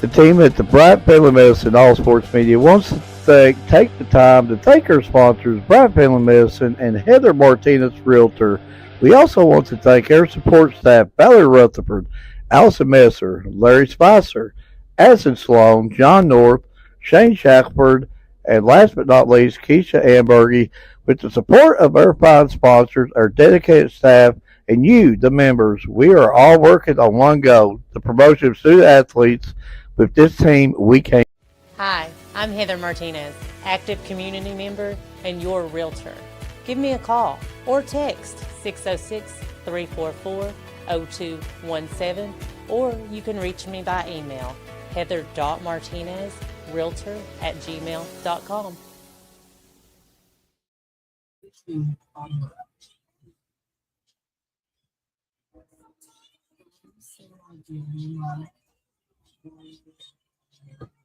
The team at the Bryant Family Medicine All Sports Media wants to take the time to thank our sponsors, Bryant Family Medicine and Heather Martinez Realtor. We also want to thank our support staff, Valerie Rutherford, Allison Messer, Larry Spicer, Addison Sloan, John North, Shane Shackelford, and last but not least, Keisha Ambergy. With the support of our fine sponsors, our dedicated staff, and you, the members, we are all working on one goal, the promotion of student athletes. With this team, we can. Hi, I'm Heather Martinez, active community member and your realtor. Give me a call or text 606-344-0217, or you can reach me by email, heather.martinezrealtor@gmail.com.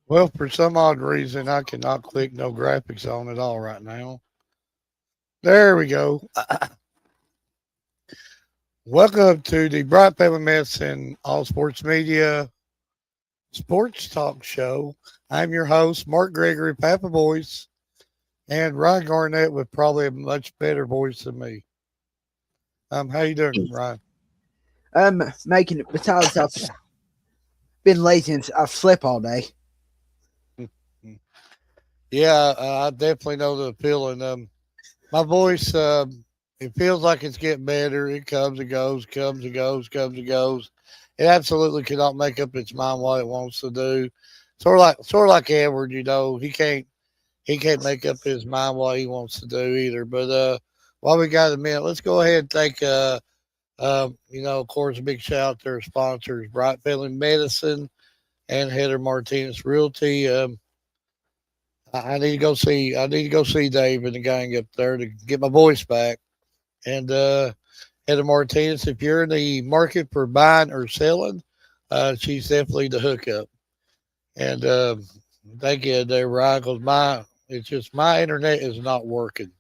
Well, for some odd reason, I cannot click no graphics on it all right now. There we go. Welcome to the Bryant Family Medicine All Sports Media Sports Talk Show. I'm your host, Mark Gregory, Papa Voice, and Ryan Garnett with probably a much better voice than me. How you doing, Ryan? I'm making it. Besides, I've been lazy and I've slept all day. Yeah, I definitely know the feeling. My voice, it feels like it's getting better. It comes and goes, comes and goes, comes and goes. It absolutely cannot make up its mind what it wants to do. Sort of like Edward, he can't make up his mind what he wants to do either. But while we got a minute, let's go ahead and thank of course, a big shout out to our sponsors, Bryant Family Medicine and Heather Martinez Realty. I need to go see Dave and the gang up there to get my voice back. And Heather Martinez, if you're in the market for buying or selling, she's definitely the hookup. And thank you there, Ryan, because it's just my internet is not working.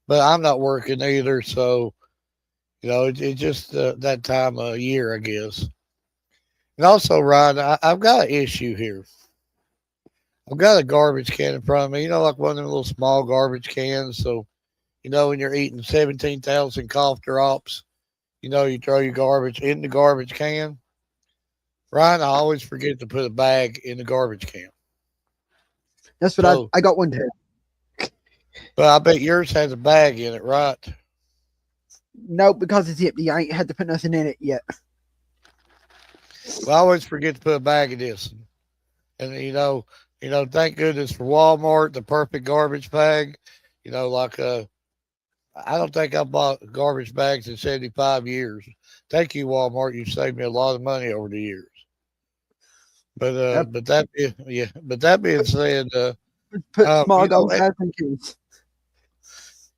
But I'm not working either, so it's just that time of year, I guess. And also, Ryan, I've got an issue here. I've got a garbage can in front of me, like one of them little small garbage cans. So, when you're eating 17,000 cough drops, you throw your garbage in the garbage can. Ryan, I always forget to put a bag in the garbage can. That's what I got one too. But I bet yours has a bag in it, right? No, because it's empty. I ain't had to put nothing in it yet. Well, I always forget to put a bag in this. And, thank goodness for Walmart, the perfect garbage bag. I don't think I bought garbage bags in 75 years. Thank you, Walmart. You saved me a lot of money over the years. But Yep. but that being said, put small gold bags in keys.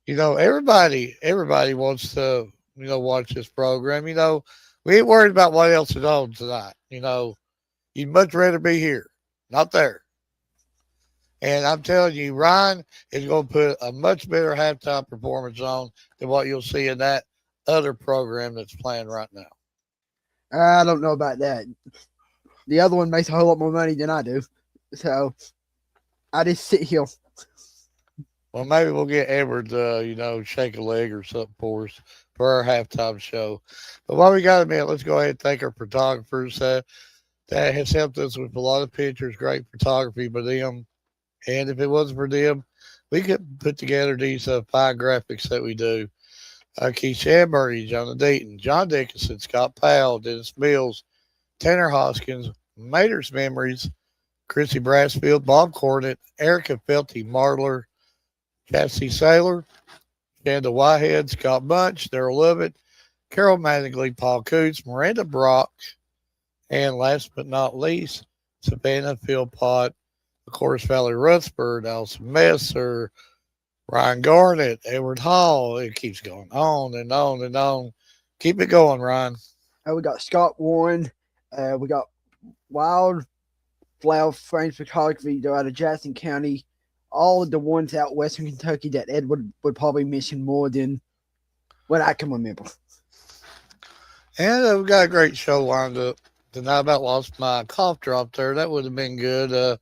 Everybody wants to watch this program. We ain't worried about what else is on tonight. You'd much rather be here, not there. And I'm telling you, Ryan is going to put a much better halftime performance on than what you'll see in that other program that's playing right now. I don't know about that. The other one makes a whole lot more money than I do. So I just sit here. Well, maybe we'll get Edward to, shake a leg or something for us for our halftime show. But while we got a minute, let's go ahead and thank our photographers that has helped us with a lot of pictures, great photography by them. And if it wasn't for them, we could put together these fine graphics that we do. Keith Shambury, John Dayton, John Dickinson, Scott Powell, Dennis Mills, Tanner Hoskins, Mater's Memories, Chrissy Brassfield, Bob Cornett, Erica Felty Martler, Cassie Saylor, Shanda Whitehead, Scott Bunch, Daryl Lovett, Carol Mattingly, Paul Coots, Miranda Brock, and last but not least, Savannah Philpott, of course, Valerie Rutherford, Allison Messer, Ryan Garnett, Edward Hall. It keeps going on and on and on. Keep it going, Ryan. We got Scott Warren. We got Wildflower Frames Photography out of Jackson County. All of the ones out western Kentucky that Edward would probably mention more than what I can remember. And we've got a great show lined up then I about lost my cough drop there. That would have been good.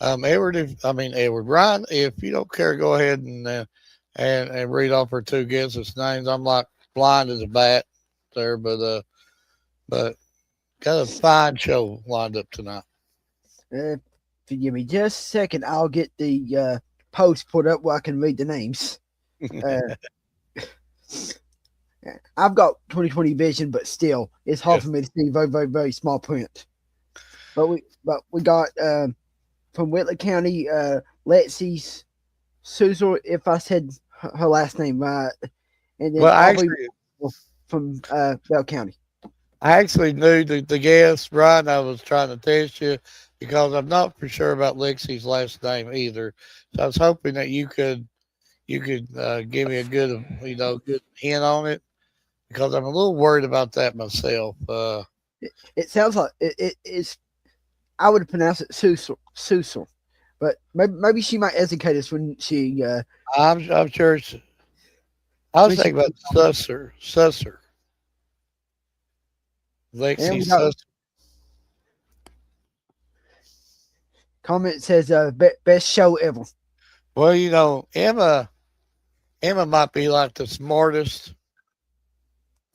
Edward, Ryan, if you don't care, go ahead and read off our two guests' names. I'm like blind as a bat there, but got a fine show lined up tonight. If you give me just a second, I'll get the post put up where I can read the names. I've got 20/20 vision, but still, it's hard for me to see very, very, very small print. But we got from Whitley County, Lexi Suzel, if I said her last name right, and then from Bell County. I actually knew the guest, Brian. I was trying to test you because I'm not for sure about Lexi's last name either. So I was hoping that you could give me a good good hint on it because I'm a little worried about that myself. It sounds like it's. I would pronounce it Susul, but maybe she might educate us when she. I'm sure. I was thinking about Susser. Lexi Susser. Comment says best show ever. Well, Emma might be like the smartest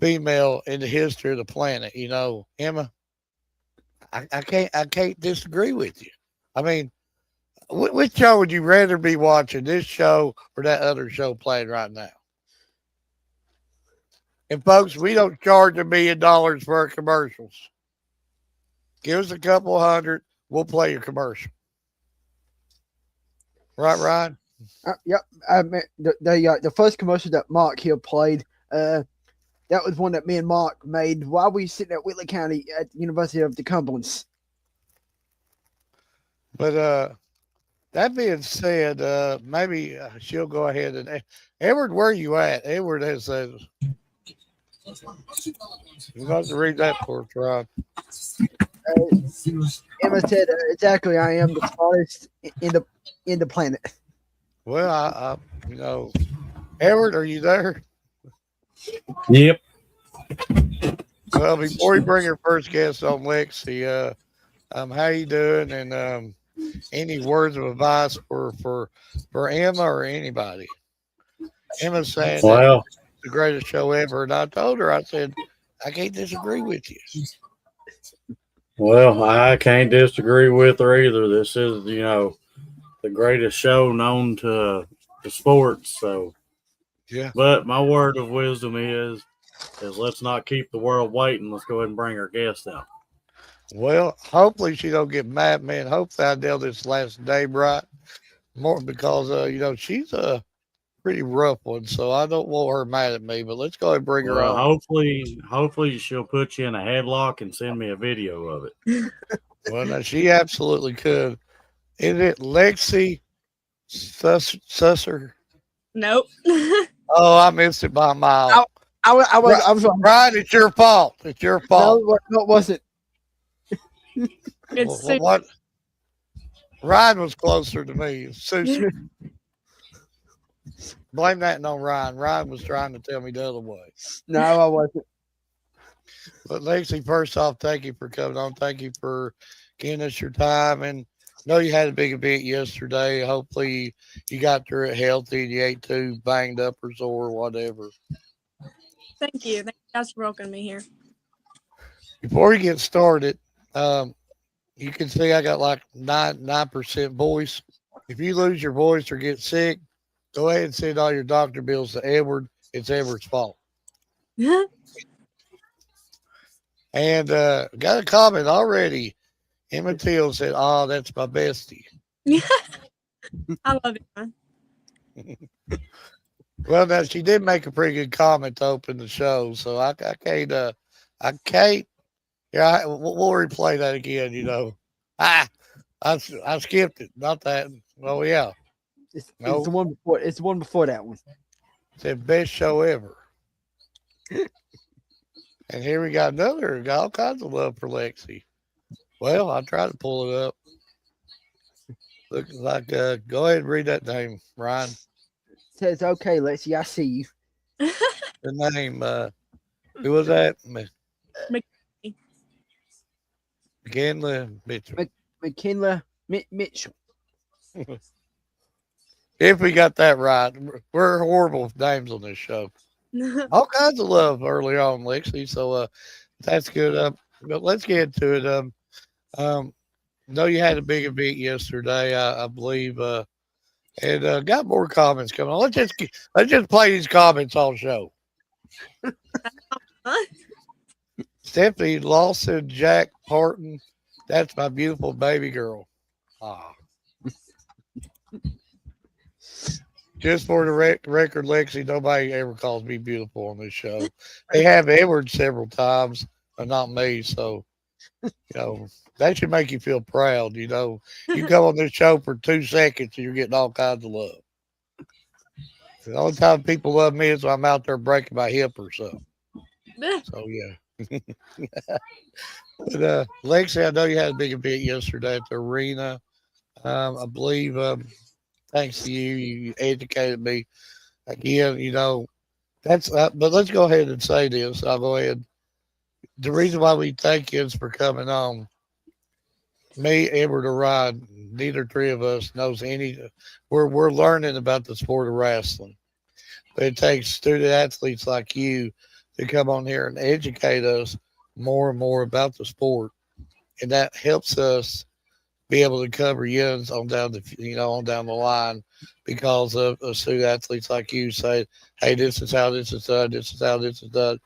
female in the history of the planet. Emma, I can't disagree with you. I mean, which show would you rather be watching, this show or that other show playing right now? And folks, we don't charge $1 million for our commercials. Give us a couple $100, we'll play your commercial. Right, Ryan? Yep. The first commercial that Mark here played, that was one that me and Mark made while we were sitting at Whitley County at the University of the Cumberlands. But that being said, maybe she'll go ahead and Edward, where are you at? Edward has said. You got to read that for us, Rod. Emma said, "Exactly, I am the smartest in the planet." Well, I Edward, are you there? Yep. Well, before we bring our first guest on, Lexi, how you doing? And any words of advice for Emma or anybody? Emma's saying that the greatest show ever, and I told her, I said, I can't disagree with you. Well, I can't disagree with her either. This is, the greatest show known to the sports. So, yeah. But my word of wisdom is let's not keep the world waiting. Let's go ahead and bring our guest out. Well, hopefully she don't get mad at me, and hopefully I deal this last day right. More because she's a pretty rough one, so I don't want her mad at me. But let's go ahead and bring her on. Hopefully she'll put you in a headlock and send me a video of it. Well, no, she absolutely could. Is it Lexi Susser? Nope. Oh, I missed it by a mile. I was Ryan, it's your fault. It's your fault. No, it wasn't. It's what? Ryan was closer to me. Susan. Blame that on Ryan. Ryan was trying to tell me the other way. No, I wasn't. But Lexi, first off, thank you for coming on. Thank you for giving us your time. And I know you had a big event yesterday. Hopefully you got through it healthy and you ain't too banged up or sore or whatever. Thank you. Thank you guys for welcoming me here. Before we get started, you can see I got like 9% voice. If you lose your voice or get sick, go ahead and send all your doctor bills to Edward. It's Edward's fault. And got a comment already. Emma Till said, "Oh, that's my bestie." I love it, man. Well, now she did make a pretty good comment to open the show, so I can't. Yeah, we'll replay that again. I skipped it. Not that. Oh yeah. It's the one before. It's the one before that one. Said best show ever. And here we got another. Got all kinds of love for Lexi. Well, I tried to pull it up. Looks like go ahead and read that name, Ryan. Says, "Okay, Lexi, I see you." The name. Who was that? McKinley Mitchell. McKinley Mitchell. If we got that right, we're horrible with names on this show. All kinds of love early on, Lexi. So that's good. But let's get into it. Know you had a big event yesterday, I believe, and got more comments coming on. Let's just play these comments all show. Stephanie Lawson, Jack Parton. That's my beautiful baby girl. Ah. Just for the record, Lexi, nobody ever calls me beautiful on this show. They have Edward several times, but not me. So, that should make you feel proud. You come on this show for 2 seconds and you're getting all kinds of love. The only time people love me is when I'm out there breaking my hip or something. So, yeah. But, Lexi, I know you had a big event yesterday at the arena. I believe, thanks to you, you educated me again. That's. But let's go ahead and say this. I'll go ahead. The reason why we thank you is for coming on. Me, Edward, or Rod, neither three of us knows any. We're learning about the sport of wrestling, but it takes student athletes like you to come on here and educate us more and more about the sport, and that helps us be able to cover yins on down the line because of student athletes like you say, hey, this is how this is done, this is how this is done.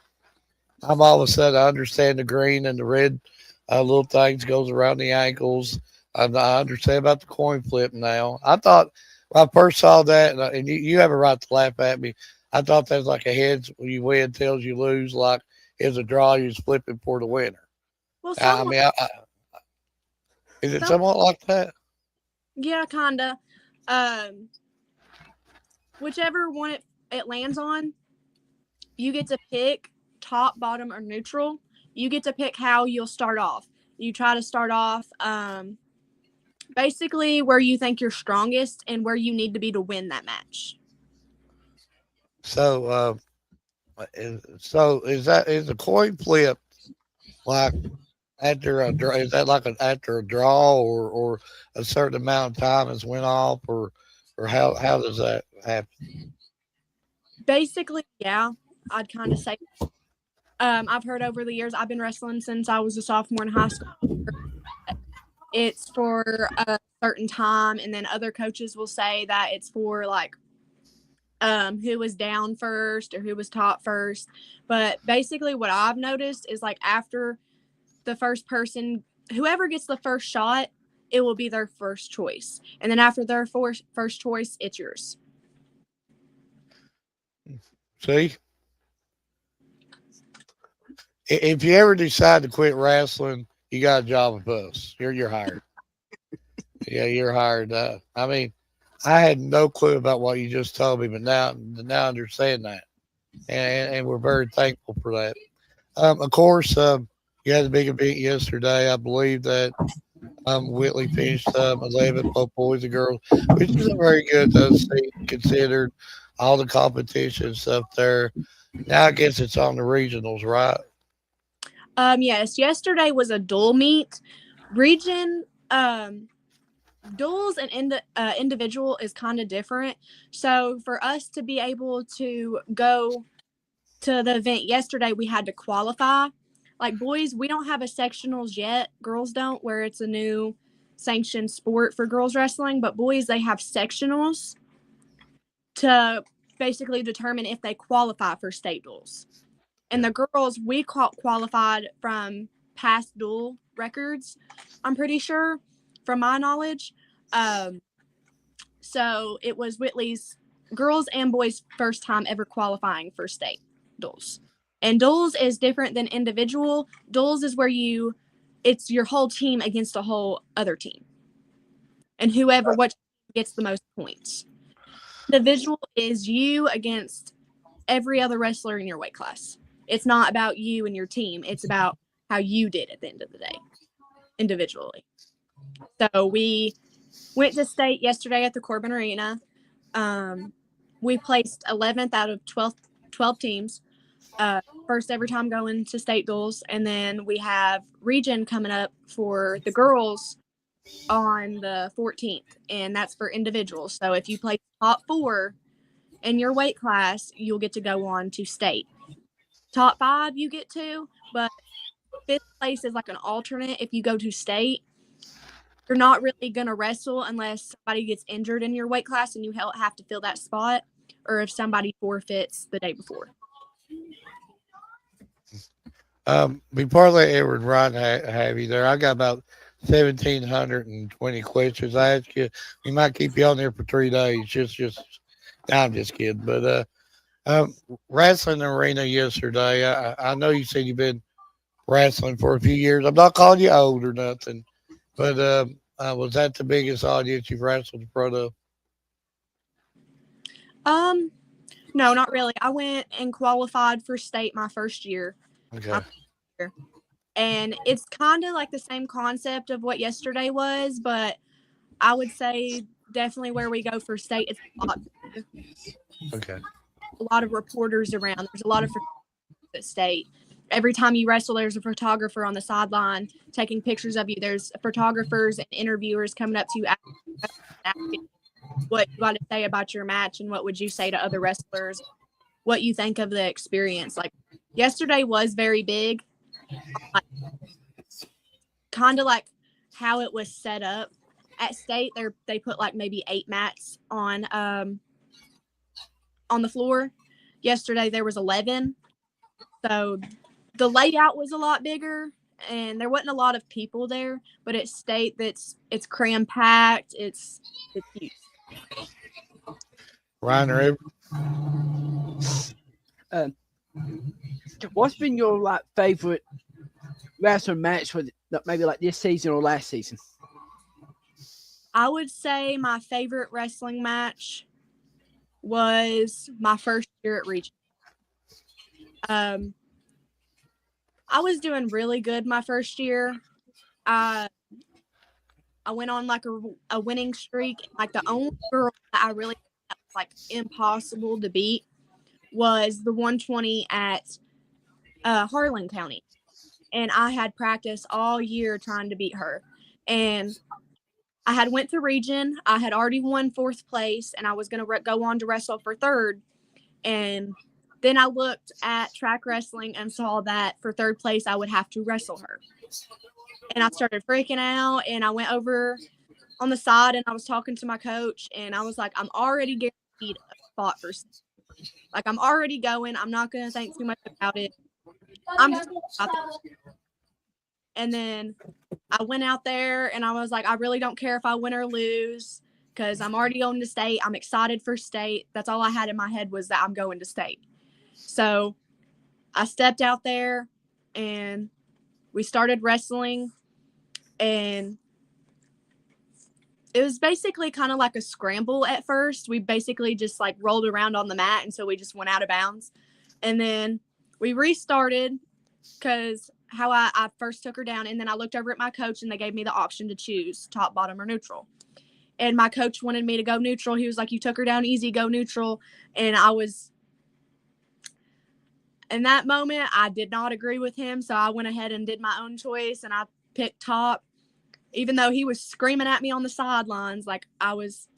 I'm all of a sudden I understand the green and the red little things goes around the ankles. I understand about the coin flip now. I thought when I first saw that, and you have a right to laugh at me, I thought that was like a heads when you win, tails you lose, like it's a draw, you're flipping for the winner. Well, is it somewhat like that? Yeah, kinda. Whichever one it lands on, you get to pick top, bottom, or neutral. You get to pick how you'll start off. You try to start off basically where you think you're strongest and where you need to be to win that match. So, is the coin flip like after a draw? Is that like after a draw or a certain amount of time has went off or how does that happen? Basically, yeah, I'd kind of say. I've heard over the years, I've been wrestling since I was a sophomore in high school. It's for a certain time, and then other coaches will say that it's for like who was down first or who was top first. But basically what I've noticed is like after the first person, whoever gets the first shot, it will be their first choice. And then after their first choice, it's yours. See? If you ever decide to quit wrestling, you got a job with us. You're hired. Yeah, you're hired. I mean, I had no clue about what you just told me, but now I understand that, and we're very thankful for that. Of course, you had a big event yesterday. I believe that Whitley finished 11, both boys and girls, which is a very good see, considered all the competition stuff there. Now I guess it's on the regionals, right? Yes, yesterday was a dual meet. Region duels and individual is kind of different. So for us to be able to go to the event yesterday, we had to qualify. Like boys, we don't have a sectionals yet. Girls don't, where it's a new sanctioned sport for girls wrestling. But boys, they have sectionals to basically determine if they qualify for state duels. And the girls, we qualified from past duel records, I'm pretty sure, from my knowledge. So it was Whitley's girls and boys' first time ever qualifying for state duels. And duels is different than individual. Duels is where it's your whole team against a whole other team. And whoever gets the most points. Individual is you against every other wrestler in your weight class. It's not about you and your team. It's about how you did at the end of the day, individually. So we went to state yesterday at the Corbin Arena. We placed 11th out of 12 teams. first ever time going to state duels. And then we have region coming up for the girls on the 14th, and that's for individuals. So if you play top 4 in your weight class, you'll get to go on to state. Top 5 you get to, but 5th place is like an alternate. If you go to state, you're not really going to wrestle unless somebody gets injured in your weight class and you have to fill that spot, or if somebody forfeits the day before. Before I let Edward and Ryan have you there, I got about 1,720 questions I ask you. We might keep you on there for 3 days. I'm just kidding. But wrestling arena yesterday, I know you said you've been wrestling for a few years. I'm not calling you old or nothing, but was that the biggest audience you've wrestled in front of? No, not really. I went and qualified for state my first year. Okay. And it's kind of like the same concept of what yesterday was, but I would say definitely where we go for state, it's a lot bigger. Okay. A lot of reporters around. There's a lot of photographers at state. Every time you wrestle, there's a photographer on the sideline taking pictures of you. There's photographers and interviewers coming up to you asking what you got to say about your match and what would you say to other wrestlers, what you think of the experience. Like yesterday was very big. Kind of like how it was set up at state. They put like maybe 8 mats on the floor. Yesterday there was 11, so the layout was a lot bigger and there wasn't a lot of people there. But at state, it's cram packed. It's huge. Ryan or Edward? What's been your like favorite wrestling match for maybe like this season or last season? I would say my favorite wrestling match was my first year at region. I was doing really good my first year. I went on like a winning streak. Like the only girl that I really felt like impossible to beat was the 120 at Harlan County. And I had practiced all year trying to beat her. And I had went through region. I had already won 4th place, and I was going to go on to wrestle for 3rd. And then I looked at track wrestling and saw that for 3rd place, I would have to wrestle her. And I started freaking out, and I went over on the side, and I was talking to my coach, and I was like, I'm already guaranteed a spot for state. Like, I'm already going. I'm not going to think too much about it. I'm just out there. And then I went out there and I was like, I really don't care if I win or lose because I'm already going to state. I'm excited for state. That's all I had in my head was that I'm going to state. So I stepped out there and we started wrestling, and it was basically kind of like a scramble at first. We basically just like rolled around on the mat until we just went out of bounds. And then we restarted because how I first took her down, and then I looked over at my coach and they gave me the option to choose top, bottom, or neutral. And my coach wanted me to go neutral. He was like, you took her down easy, go neutral. And in that moment, I did not agree with him. So I went ahead and did my own choice, and I picked top, even though he was screaming at me on the sidelines. Like I was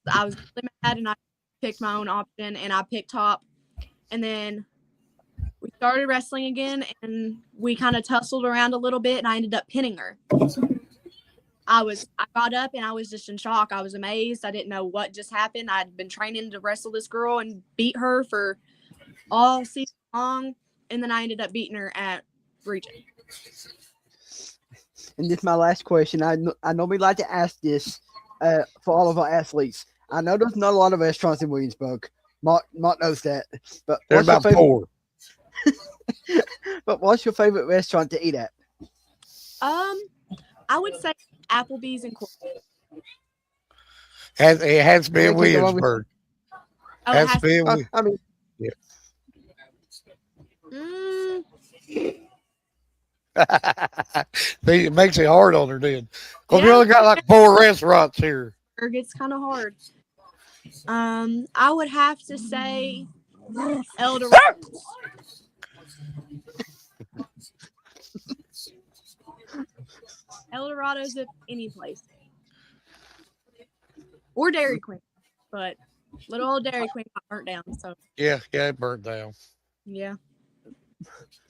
really mad, and I picked my own option and I picked top. And then we started wrestling again, and we kind of tussled around a little bit, and I ended up pinning her. I got up, and I was just in shock. I was amazed. I didn't know what just happened. I'd been training to wrestle this girl and beat her for all season long, and then I ended up beating her at region. And this is my last question. I normally like to ask this for all of our athletes. I know there's not a lot of restaurants in Williamsburg. Mark knows that. But There's about 4. But what's your favorite restaurant to eat at? I would say Applebee's and Cornwall. It has been Williamsburg. Oh, Has been. I mean, Yeah. It makes it hard on her, then. Because we only got like 4 restaurants here. It's kind of hard. I would have to say Eldorado's. El Dorado's at any place. Or Dairy Queen. But little old Dairy Queen got burnt down. So, Yeah, it burnt down. yeah.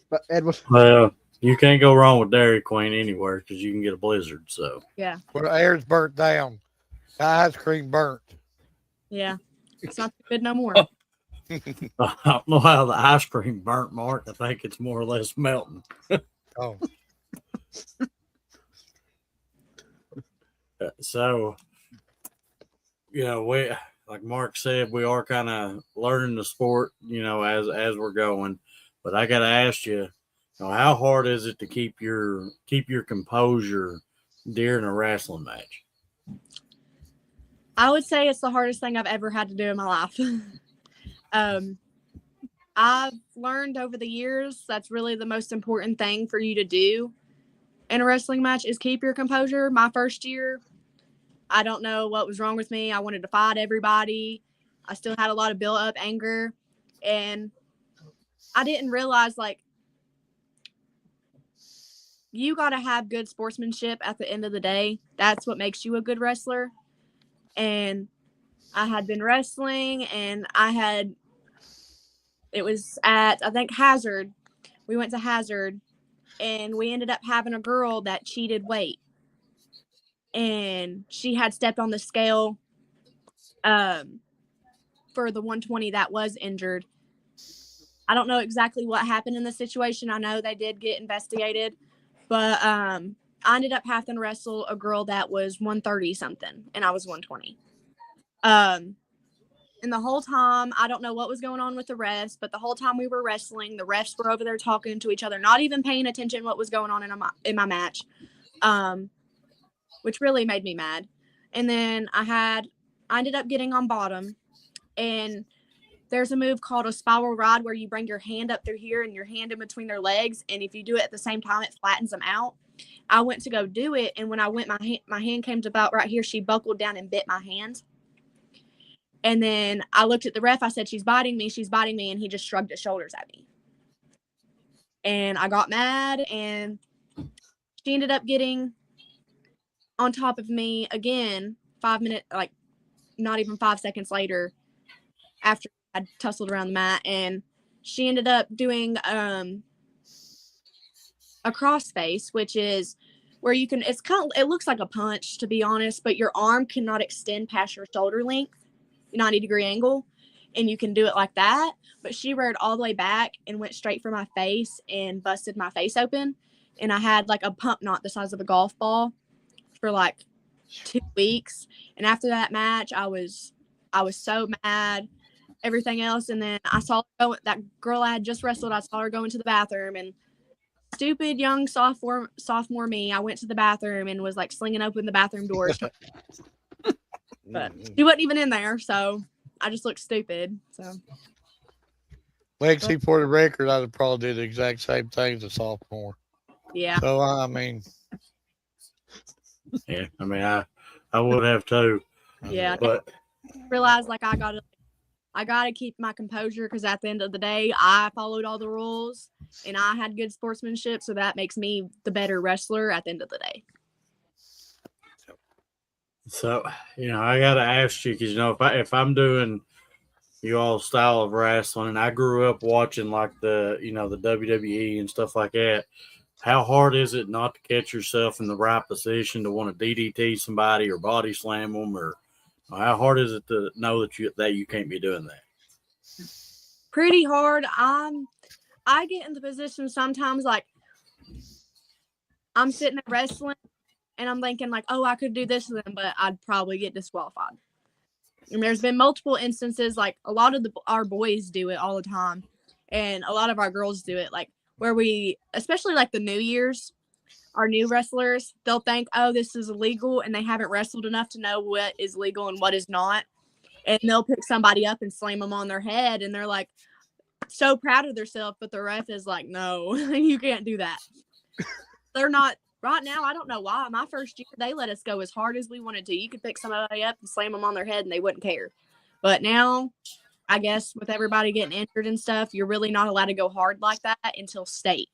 But Edward, Well, you can't go wrong with Dairy Queen anywhere because you can get a blizzard. So, Yeah. Well, the air's burnt down. The ice cream burnt. Yeah. It's not good no more. I don't know how the ice cream burnt, Mark. I think it's more or less melting. Oh, So, we, like Mark said, we are kind of learning the sport, as we're going. But I got to ask you, how hard is it to keep your composure during a wrestling match? I would say it's the hardest thing I've ever had to do in my life. I've learned over the years that's really the most important thing for you to do in a wrestling match is keep your composure. My first year, I don't know what was wrong with me. I wanted to fight everybody. I still had a lot of built up anger. And I didn't realize, you got to have good sportsmanship at the end of the day. That's what makes you a good wrestler. And I had been wrestling, and it was at, I think, Hazard. We went to Hazard, and we ended up having a girl that cheated weight. And she had stepped on the scale for the 120 that was injured. I don't know exactly what happened in the situation. I know they did get investigated, but I ended up having to wrestle a girl that was 130 something, and I was 120. And the whole time, I don't know what was going on with the refs, but the whole time we were wrestling, the refs were over there talking to each other, not even paying attention to what was going on in my match, which really made me mad. And then I ended up getting on bottom, and there's a move called a spiral ride where you bring your hand up through here and your hand in between their legs, and if you do it at the same time, it flattens them out. I went to go do it, and when I went, my hand came to about right here. She buckled down and bit my hand. And then I looked at the ref. I said, she's biting me. And he just shrugged his shoulders at me. And I got mad, and she ended up getting on top of me again 5 minutes, not even 5 seconds later, after I tussled around the mat. And she ended up doing a crossface, which is where you can, it looks like a punch, to be honest, but your arm cannot extend past your shoulder length. 90-degree angle, and you can do it like that. But she reared all the way back and went straight for my face and busted my face open. And I had a pump knot the size of a golf ball for 2 weeks. And after that match, I was so mad, everything else. And then I saw that girl I had just wrestled. I saw her go into the bathroom, and stupid young sophomore me, I went to the bathroom and was slinging open the bathroom doors. But she wasn't even in there, so I just looked stupid. So, Lexi, for the record, I'd have probably did the exact same thing as a sophomore. Yeah. So I mean, Yeah, I would have too. Yeah. But I realized I gotta keep my composure, because at the end of the day, I followed all the rules and I had good sportsmanship, so that makes me the better wrestler at the end of the day. so, I got to ask you, because, if I'm doing you all style of wrestling, and I grew up watching the WWE and stuff like that, how hard is it not to catch yourself in the right position to want to DDT somebody or body slam them, or how hard is it to know that you can't be doing that? Pretty hard. I get in the position sometimes, I'm sitting there wrestling, and I'm thinking oh, I could do this to them, but I'd probably get disqualified. And there's been multiple instances, a lot of our boys do it all the time, and a lot of our girls do it, where we, especially the New Year's, our new wrestlers, they'll think, oh, this is illegal, and they haven't wrestled enough to know what is legal and what is not. And they'll pick somebody up and slam them on their head, and they're so proud of themselves, but the ref is no, you can't do that. They're not. Right now, I don't know why. My first year, they let us go as hard as we wanted to. You could pick somebody up and slam them on their head, and they wouldn't care. But now, I guess with everybody getting injured and stuff, you're really not allowed to go hard like that until state.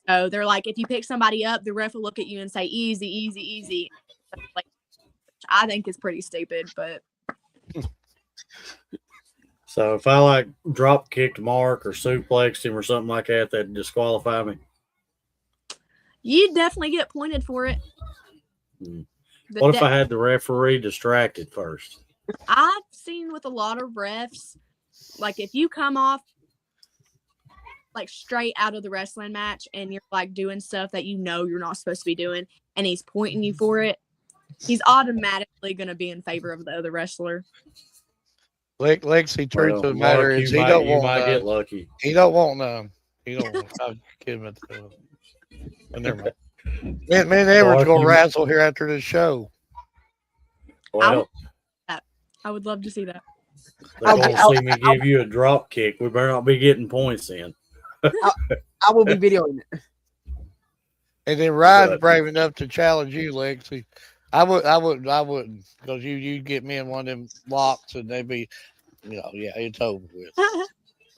So they're like, if you pick somebody up, the ref will look at you and say, easy, easy, easy. Like, which I think is pretty stupid, but. So if I like drop kicked Mark or suplexed him or something like that, that'd disqualify me. You'd definitely get pointed for it. What if I had the referee distracted first? I've seen with a lot of refs, like if you come off like straight out of the wrestling match and you're like doing stuff that you know you're not supposed to be doing and he's pointing you for it, he's automatically going to be in favor of the other wrestler. Lexi, truth of the matter is he don't want none. Get lucky. He don't want none. He don't want. I'm kidding. Never mind. Man, Edward's gonna wrestle here after the show. Well, I would love to see that. They're gonna see me give you a drop kick. We better not be getting points in. I will be videoing it. And then Ryan's brave enough to challenge you, Lexi. I wouldn't, because you get me in one of them locks and they'd be, it's over with.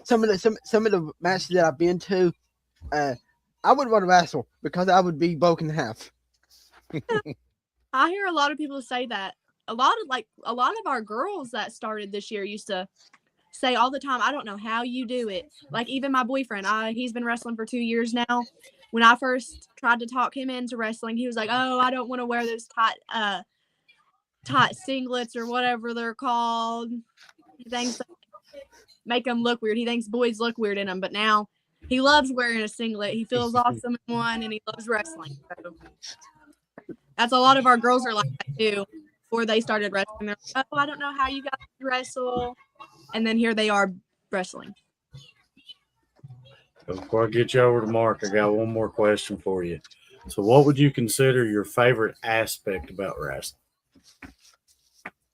Some of the matches that I've been to, I wouldn't want to wrestle because I would be broken in half. I hear a lot of people say that. A lot of our girls that started this year used to say all the time, I don't know how you do it. Like even my boyfriend, he's been wrestling for 2 years now. When I first tried to talk him into wrestling, he was like, "Oh, I don't want to wear those tight singlets or whatever they're called." He thinks make them look weird. He thinks boys look weird in them, but now he loves wearing a singlet. He feels awesome in one, and he loves wrestling. So that's a lot of our girls are like that too. Before they started wrestling, they're like, "Oh, I don't know how you guys wrestle," and then here they are wrestling. Before I get you over to Mark, I got one more question for you. So what would you consider your favorite aspect about wrestling?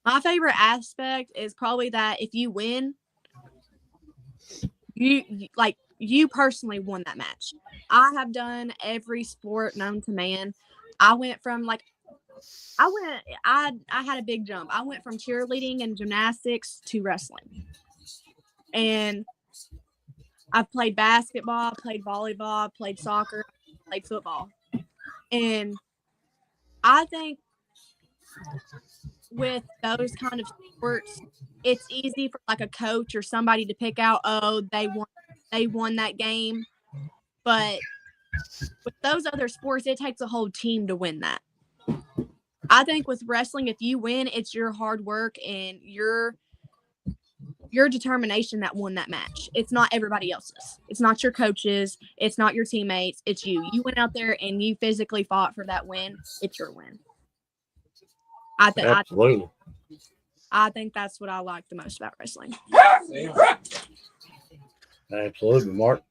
My favorite aspect is probably that if you win, you personally won that match. I have done every sport known to man. I had a big jump. I went from cheerleading and gymnastics to wrestling. And I've played basketball, played volleyball, played soccer, played football. And I think with those kind of sports, it's easy for like a coach or somebody to pick out, oh, they won that game. But with those other sports, it takes a whole team to win that. I think with wrestling, if you win, it's your hard work and your determination that won that match. It's not everybody else's. It's not your coaches. It's not your teammates. It's you. You went out there and you physically fought for that win. It's your win. Absolutely. I think that's what I like the most about wrestling. Absolutely, Mark.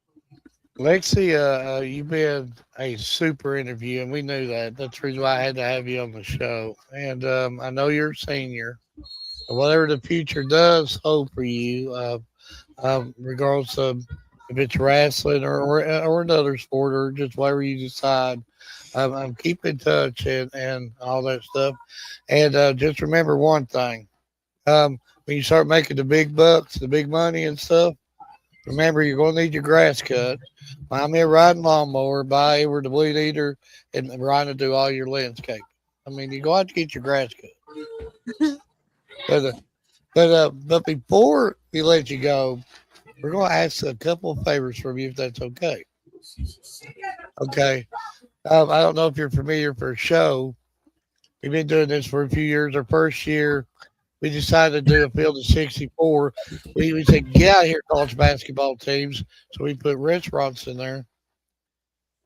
Lexi, you've been a super interview, and we knew that. That's the reason why I had to have you on the show. And I know you're a senior. Whatever the future does hold for you, regardless of if it's wrestling or another sport or just whatever you decide, keep in touch and all that stuff. And just remember one thing: when you start making the big bucks, the big money and stuff, remember you're going to need your grass cut. Buy me a riding lawnmower. Buy Edward the weed eater, and Ryan to do all your landscape. I mean, you go out to get your grass cut. But before we let you go, we're going to ask a couple of favors from you, if that's okay. Okay. I don't know if you're familiar for a show. We've been doing this for a few years. Our first year, we decided to do a field of 64. We said, get out here, college basketball teams. So we put restaurants in there.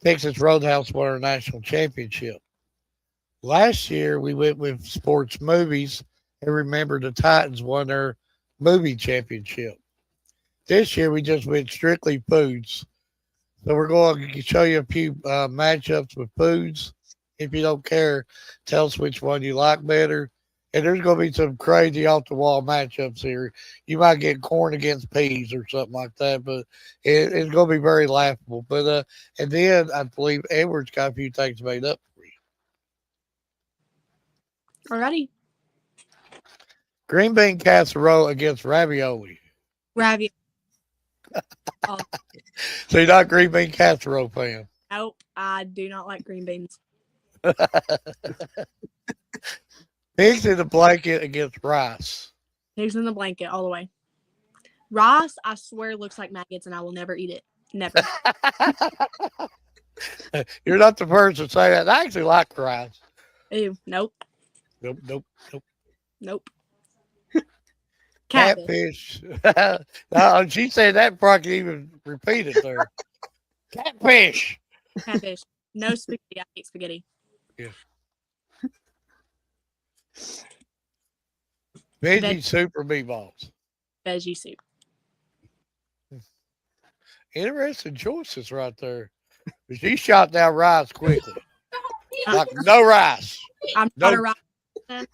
Texas Roadhouse won our national championship. Last year, we went with sports movies. And remember, the Titans won their movie championship. This year, we just went strictly foods. So we're going to show you a few matchups with foods. If you don't care, tell us which one you like better. And there's going to be some crazy off-the-wall matchups here. You might get corn against peas or something like that, but it's going to be very laughable. But and then I believe Edward's got a few things made up for you. Alrighty. Green bean casserole against ravioli. Ravioli. Oh, So you're not green bean casserole fan. nope, I do not like green beans. Pigs in the blanket against rice. Pigs in the blanket all the way. Rice, I swear, looks like maggots, and I will never eat it. Never. You're not the first to say that. I actually like rice. Ew. Nope. Nope, nope, nope. Nope. Catfish. Catfish. No, she said that before I could even repeat it there. Catfish. Catfish. No spaghetti. I hate spaghetti. Yeah. Veggie soup or meatballs? Veggie soup. Interesting choices right there. She shot down rice quickly. Like no rice. I'm No. not a rice fan.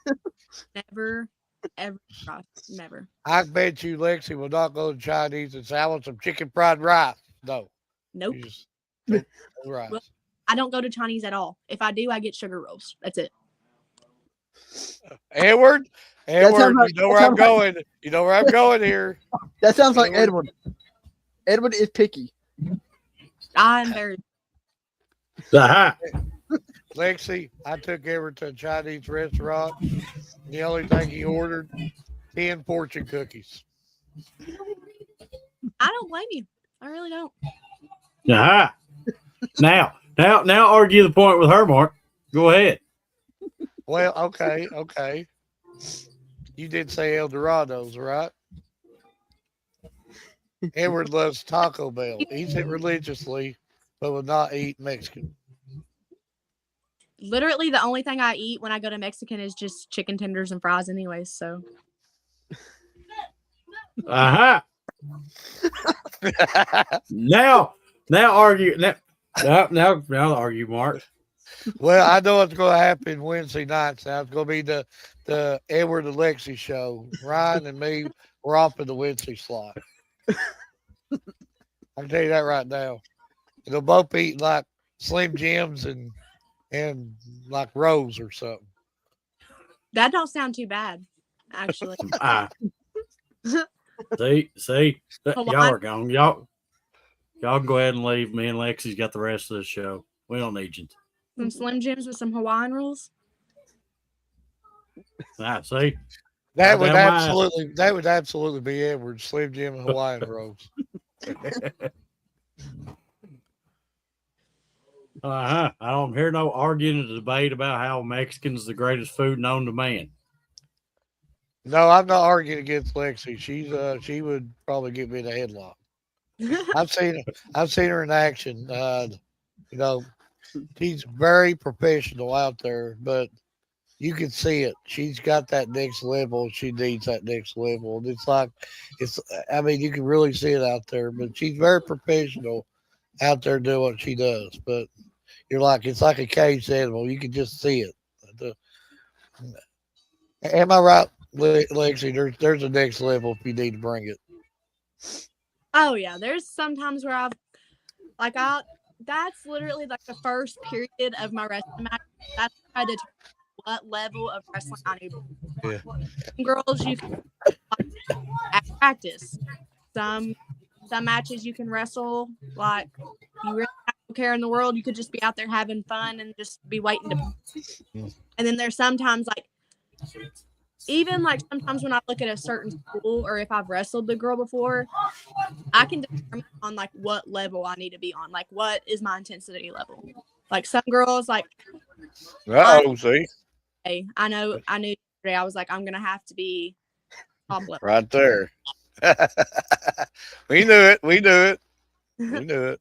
Never, ever rice. Never. I bet you Lexi will not go to Chinese and say, I want some chicken fried rice. No. Nope. You just no rice. Well, I don't go to Chinese at all. If I do, I get sugar rolls. That's it. Edward, sounds like- you know where I'm going. You know where I'm going here. That sounds like Edward. Edward is picky. I'm very. Aha. Lexi, I took Edward to a Chinese restaurant. The only thing he ordered, 10 fortune cookies. I don't blame you. I really don't. Aha. Now argue the point with her, Mark. Go ahead. Well, okay. You did say El Dorados, right? Edward loves Taco Bell. Eats it religiously, but will not eat Mexican. Literally, the only thing I eat when I go to Mexican is just chicken tenders and fries, anyways. So Aha. Now argue. Now argue, Mark. Well, I know what's going to happen Wednesday nights. Now it's going to be the Edward and Lexi show. Ryan and me, we're off in the Wednesday slot. I can tell you that right now. They'll both be eating like Slim Jims and like Rose or something. that don't sound too bad, actually. See, y'all Hawaii- are gone. Y'all can go ahead and leave. Me and Lexi's got the rest of the show. We don't need you. Some Slim Jims with some Hawaiian rolls. See, That would Goddamn absolutely be Edward, Slim Jim and Hawaiian Rose. I don't hear no arguing or debate about how Mexican's the greatest food known to man. No, I'm not arguing against Lexi. She would probably get me in a headlock. I've seen her in action. You know, she's very professional out there, but you can see it. She's got that next level. She needs that next level. And I mean, you can really see it out there, but she's very professional out there doing what she does. But it's like a caged animal. You can just see it. Am I right, Lexi? There's a next level if you need to bring it. Oh yeah, there's sometimes where that's literally like the first period of my wrestling match. That's how I determine what level of wrestling I need. Yeah. Some girls you can at practice. Some matches you can wrestle like you really have no care in the world. You could just be out there having fun and just be waiting to. And then there's sometimes like even like sometimes when I look at a certain school or if I've wrestled the girl before, I can determine on like what level I need to be on. Like what is my intensity level? Like some girls like See? hey, I knew yesterday I was like, I'm gonna have to be top level. Right there. We knew it.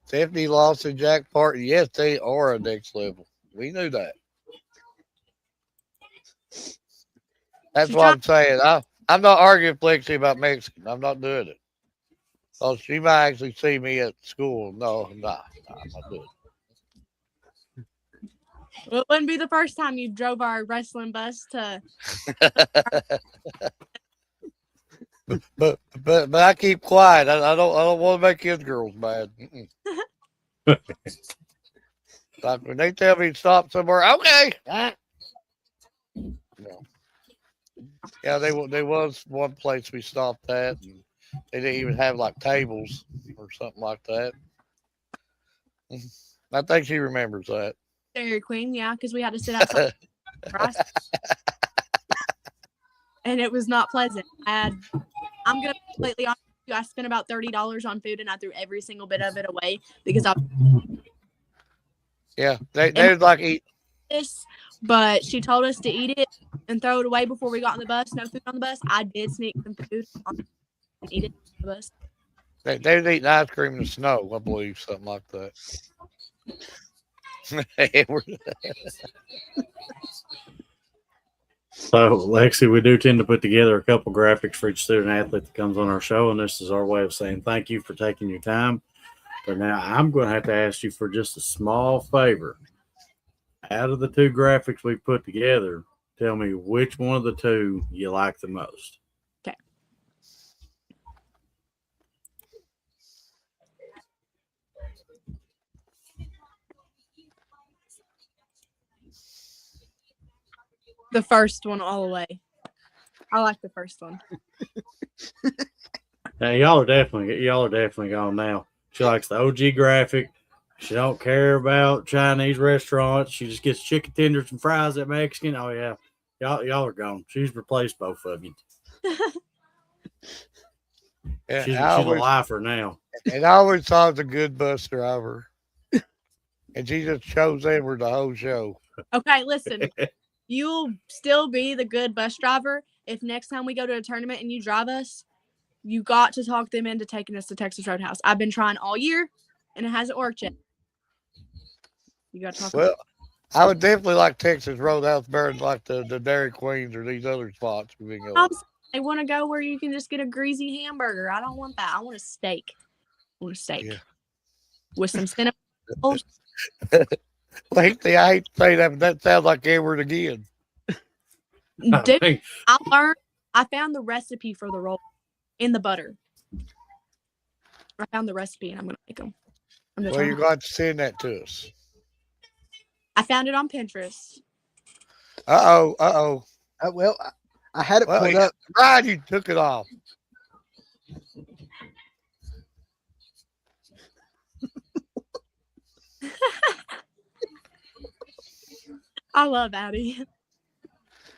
Stephanie Lawson, Jack Parton, yes, they are a next level. We knew that. That's what I'm saying. I'm not arguing with Lexi about Mexican. I'm not doing it. Oh, she might actually see me at school. No, I'm not doing it. Well, it wouldn't be the first time you drove our wrestling bus to. But I keep quiet. I don't want to make kids girls mad. Like when they tell me to stop somewhere, okay. No. Yeah, there was one place we stopped at, and they didn't even have like tables or something like that. I think she remembers that. Dairy Queen, yeah, because we had to sit outside price, and it was not pleasant. I'm gonna be completely honest with you. I spent about $30 on food, and I threw every single bit of it away because I Yeah, they was like eat. this. But she told us to eat it and throw it away before we got on the bus. No food on the bus. I did sneak some food and eat it on the bus. They was eating ice cream in the snow, I believe, something like that. So, Lexi, we do tend to put together a couple graphics for each student athlete that comes on our show, and this is our way of saying thank you for taking your time. But now I'm going to have to ask you for just a small favor. Out of the two graphics we put together, tell me which one of the two you like the most. Okay. The first one all the way. I like the first one. Now y'all are definitely gone now. She likes the OG graphic. She don't care about Chinese restaurants. She just gets chicken tenders and fries at Mexican. Oh yeah, y'all are gone. She's replaced both of you. Yeah, She's a lifer now. And I always thought it was a good bus driver. And she just chose Edward the whole show. Okay, listen. You'll still be the good bus driver if next time we go to a tournament and you drive us, you got to talk them into taking us to Texas Roadhouse. I've been trying all year, and it hasn't worked yet. You got to talk. Well, I would definitely like Texas Roadhouse better than like the Dairy Queens or these other spots we've been going. They want to go where you can just get a greasy hamburger. I don't want that. I want a steak. Yeah. With some cinnamon rolls. Lately, I hate to say that, but that sounds like Edward again. Dude, I found the recipe for the roll in the butter. I found the recipe, and I'm going to make them. Well, you're going to send that to us. I found it on Pinterest. Uh-oh. Well, I had it pulled up. Brian, you took it off. I love Addie.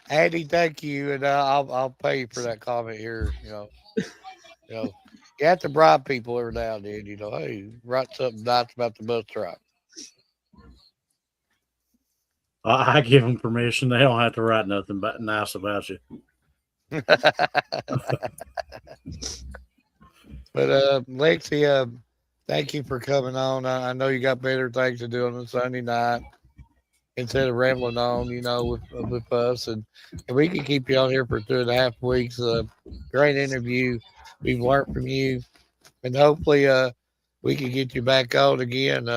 Addie, thank you, and I'll pay you for that comment here. You have to bribe people every now and then. Hey, write something nice about the bus drive. I give them permission. They don't have to write nothing but nice about you. But Lexi, thank you for coming on. I know you got better things to do on a Sunday night instead of rambling on, with us. And we can keep you on here for 2.5 weeks. Great interview. We've learned from you. And hopefully we can get you back on again.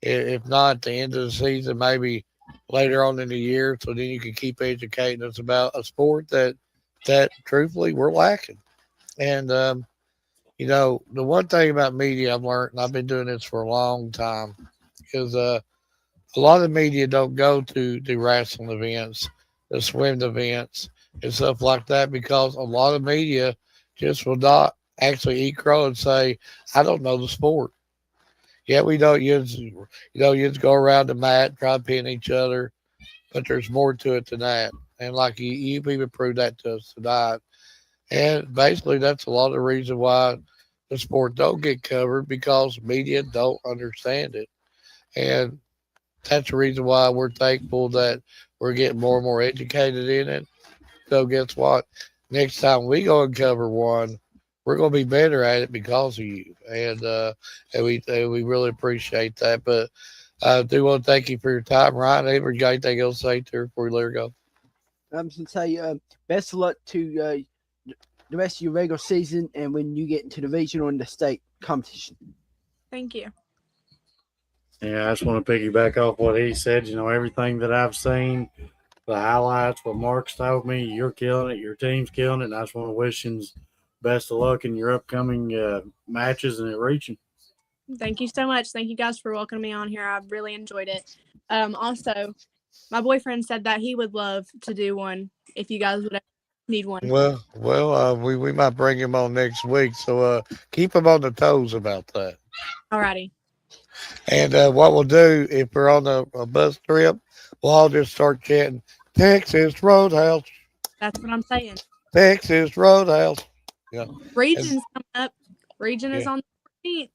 If not at the end of the season, maybe later on in the year. So then you can keep educating us about a sport that truthfully we're lacking. And, the one thing about media I've learned, and I've been doing this for a long time, is a lot of the media don't go to the wrestling events, the swim events, and stuff like that because a lot of media just will not actually eat crow and say, I don't know the sport. Yeah, we don't use, you just go around the mat, try to pin each other, but there's more to it than that. And like you've even proved that to us tonight. And basically, that's a lot of the reason why the sport don't get covered because media don't understand it. And that's the reason why we're thankful that we're getting more and more educated in it. So guess what? Next time we go and cover one, we're going to be better at it because of you. And we really appreciate that. But I do want to thank you for your time, Ryan. Ever got anything else to say to her before we let her go? I'm just going to say best of luck to the rest of your regular season and when you get into the regional and the state competition. Thank you. Yeah, I just want to piggyback off what he said. Everything that I've seen, the highlights, what Mark's told me, you're killing it. Your team's killing it. And I just want to wish you best of luck in your upcoming matches and at reaching. Thank you so much. Thank you guys for welcoming me on here. I've really enjoyed it. Also, my boyfriend said that he would love to do one if you guys would Need one. We might bring him on next week. So keep him on the toes about that. Alrighty. And what we'll do if we're on a bus trip, we'll all just start chanting Texas Roadhouse, That's what I'm saying. Texas Roadhouse. Yeah, and, Region's coming up. Region is yeah. on the 14th.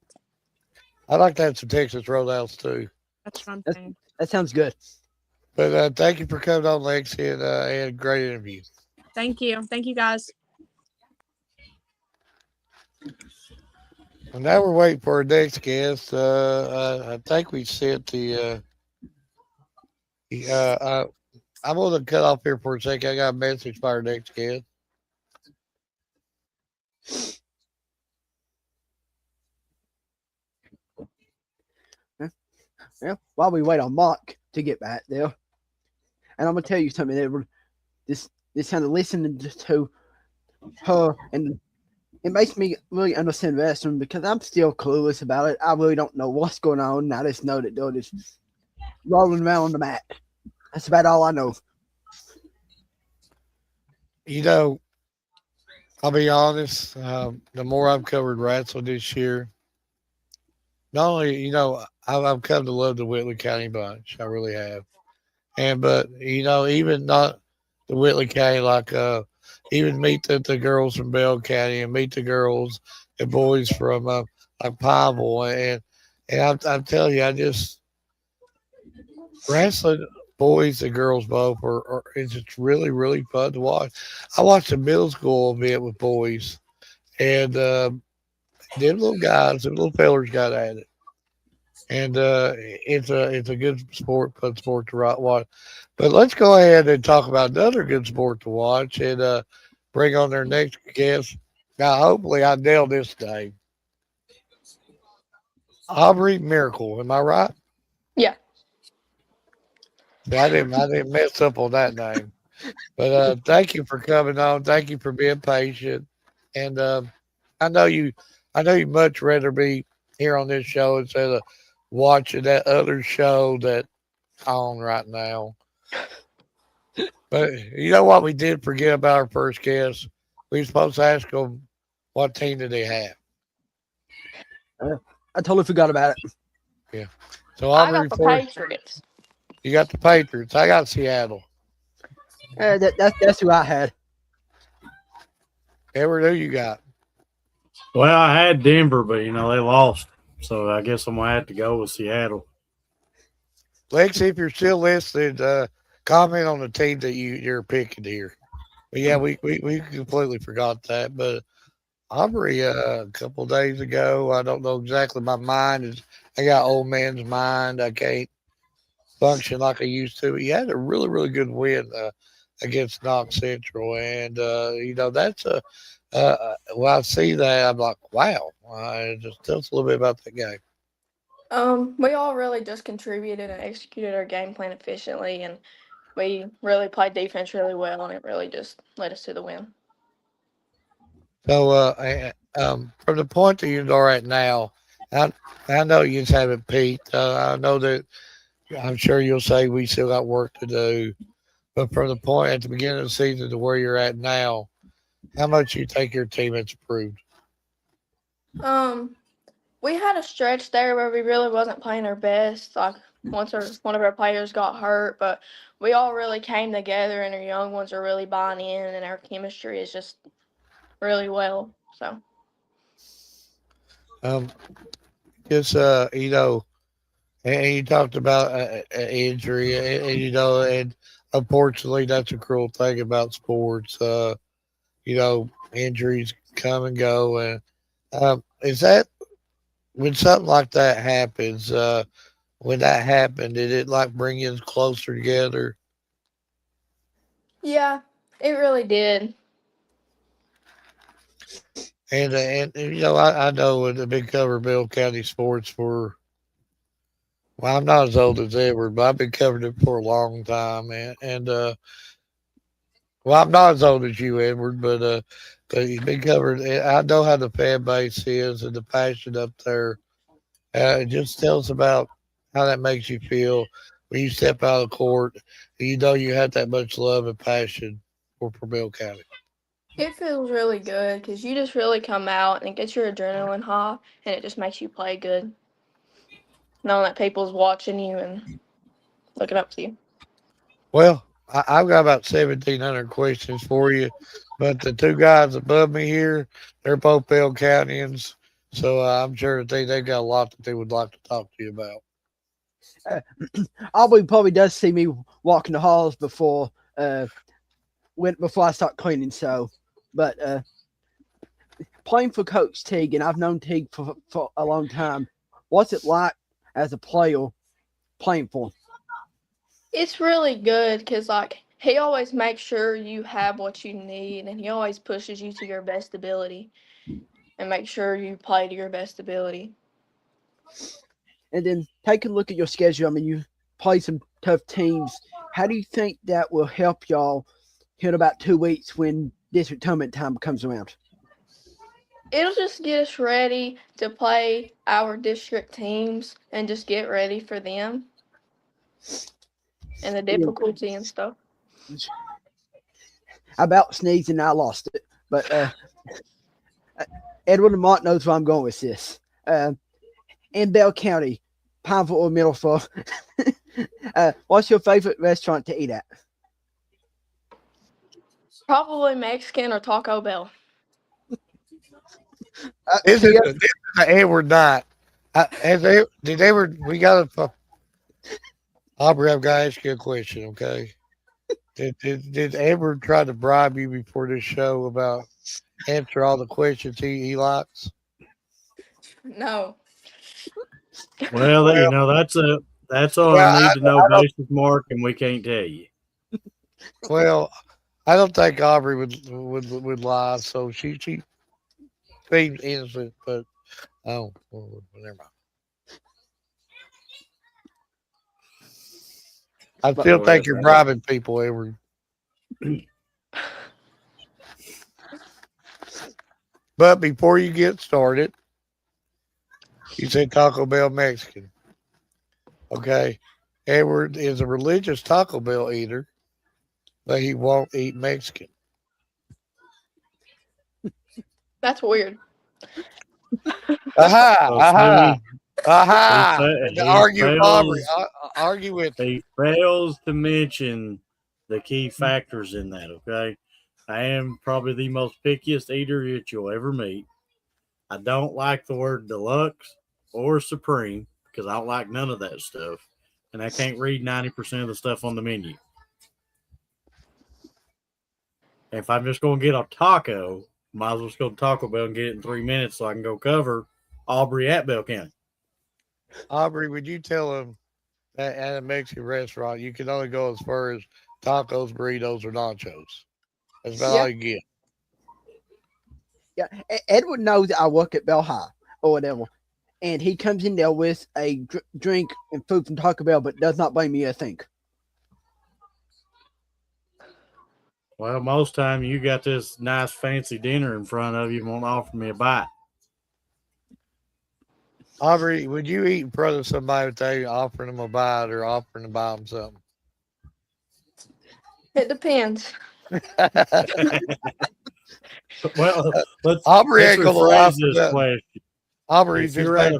I like to have some Texas Roadhouse too. That's what I'm saying. That sounds good. But thank you for coming on, Lexi, and a great interview. Thank you. Thank you, guys. And now we're waiting for our next guest. I think we sent the. I'm going to cut off here for a second. I got a message by our next guest. Yeah. While we wait on Mark to get back there, and I'm gonna tell you something. This kind of listening to her, and it makes me really understand wrestling because I'm still clueless about it. I really don't know what's going on. And I just know that they're just rolling around on the mat. That's about all I know. You know, I'll be honest. The more I've covered wrestling this year, not only I've come to love the Whitley County bunch. I really have. But even not the Whitley County, like even meet the girls from Bell County and meet the girls and boys from like Pineville, and I'm telling you, I just wrestling boys and girls both it's just really fun to watch. I watched the middle school a bit with boys, and them little guys, them little fellers got at it. And it's a good sport, fun sport to watch. But let's go ahead and talk about another good sport to watch and bring on their next guest. Now, hopefully, I nailed this name. Aubrey Miracle. Am I right? Yeah. I didn't mess up on that name. But thank you for coming on. Thank you for being patient. And I know you. I know you'd much rather be here on this show instead of watching that other show that's on right now. But you know what? We did forget about our first guest. We were supposed to ask them what team did they have. I totally forgot about it. Yeah. So I Aubrey, got the Patriots. you got the Patriots. I got Seattle. That's who I had. Edward, who you got? Well, I had Denver, but they lost. So I guess I'm gonna have to go with Seattle. Lexi, if you're still listening, comment on the team that you're picking here. But yeah, we completely forgot that. But Aubrey, a couple of days ago, I don't know exactly. My mind is, I got old man's mind. I can't function like I used to. But he had a really good win against Knox Central, and that's when I see that, I'm like, wow. Just tell us a little bit about that game. We all really just contributed and executed our game plan efficiently, and we really played defense really well, and it really just led us to the win. So, from the point that you are at now, I know you just haven't peaked. I know that I'm sure you'll say we still got work to do. But from the point at the beginning of the season to where you're at now, how much you think your team has improved? We had a stretch there where we really wasn't playing our best. Like once one of our players got hurt, but we all really came together, and our young ones are really buying in, and our chemistry is just really well. So. Just and you talked about injury, and unfortunately, that's a cruel thing about sports. Injuries come and go, and is that when something like that happens? When that happened, did it like bring you closer together? Yeah, it really did. And I know in the big cover Bell County sports for. Well, I'm not as old as Edward, but I've been covering it for a long time, and well, I'm not as old as you, Edward, but you've been covering. I know how the fan base is and the passion up there. Just tell us about how that makes you feel when you step out of court and you know you have that much love and passion for Bell County? It feels really good because you just really come out and it gets your adrenaline high, and it just makes you play good, knowing that people's watching you and looking up to you. Well, I've got about 1,700 questions for you, but the two guys above me here, they're both Bell Countyans, so I'm sure that they've got a lot that they would like to talk to you about. Aubrey probably does see me walking the halls before before I start cleaning. So, but playing for Coach Teague, and I've known Teague for a long time. What's it like as a player playing for him? It's really good because, like, he always makes sure you have what you need, and he always pushes you to your best ability and makes sure you play to your best ability. And then take a look at your schedule. I mean, you play some tough teams. How do you think that will help y'all in about 2 weeks when district tournament time comes around? It'll just get us ready to play our district teams and just get ready for them and the difficulty and stuff. I about sneezed and I lost it. But Edward Lamont knows where I'm going with this. In Bell County, Pineville or Middleford, what's your favorite restaurant to eat at? Probably Mexican or Taco Bell. This is an Edward night. We got a Aubrey, I've got to ask you a question, okay? Did Edward try to bribe you before this show about answer all the questions he likes? No. Well, that's on a need to know basis, Mark, and we can't tell you. Well, I don't think Aubrey would lie, so she seems innocent, but well, never mind. I still think you're bribing people, Edward. But before you get started, you said Taco Bell Mexican. Okay. Edward is a religious Taco Bell eater, but he won't eat Mexican. That's weird. Aha! Argue with He fails to mention the key factors in that, okay? I am probably the most pickiest eater that you'll ever meet. I don't like the word deluxe or supreme because I don't like none of that stuff. And I can't read 90% of the stuff on the menu. If I'm just going to get a taco, might as well just go to Taco Bell and get it in 3 minutes so I can go cover Aubrey at Bell County. Aubrey, would you tell him that at a Mexican restaurant, you can only go as far as tacos, burritos, or nachos? That's about all you get. Yeah, Edward knows that I work at Bell High or whatever, and he comes in there with a drink and food from Taco Bell, but does not blame me a thing. Well, most time you got this nice fancy dinner in front of you and won't offer me a bite. Aubrey, would you eat in front of somebody without they offering them a bite or offering to buy them something? It depends. Well, let's rephrase this question. Aubrey, if you're at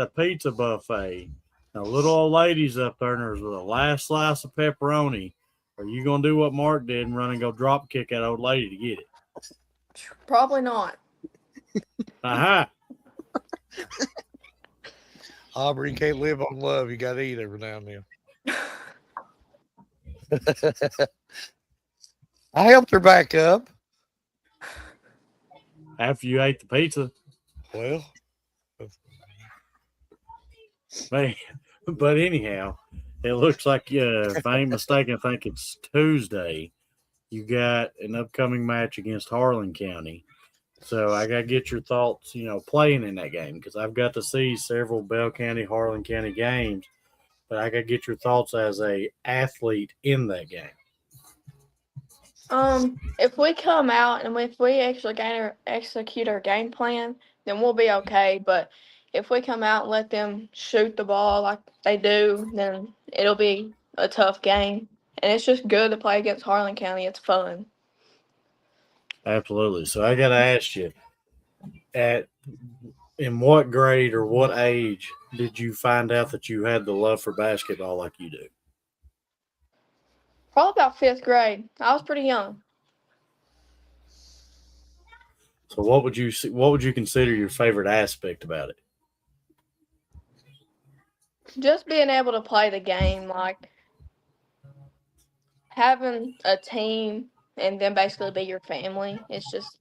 a pizza buffet, now little old ladies up there, and there's the last slice of pepperoni. Are you gonna do what Mark did and run and go drop kick that old lady to get it? Probably not. Aha. Aubrey, you can't live on love. You got to eat every now and then. I helped her back up. After you ate the pizza. Well. But anyhow, it looks like, if I ain't mistaken, I think it's Tuesday. You got an upcoming match against Harlan County. So I got to get your thoughts, playing in that game, because I've got to see several Bell County, Harlan County games, but I got to get your thoughts as a athlete in that game. If we come out and if we actually execute our game plan, then we'll be okay. But if we come out and let them shoot the ball like they do, then it'll be a tough game. and it's just good to play against Harlan County. It's fun. Absolutely. So I got to ask you, in what grade or what age did you find out that you had the love for basketball like you do? Probably about 5th grade. I was pretty young. So what would you consider your favorite aspect about it? Just being able to play the game, like having a team and then basically be your family. It's just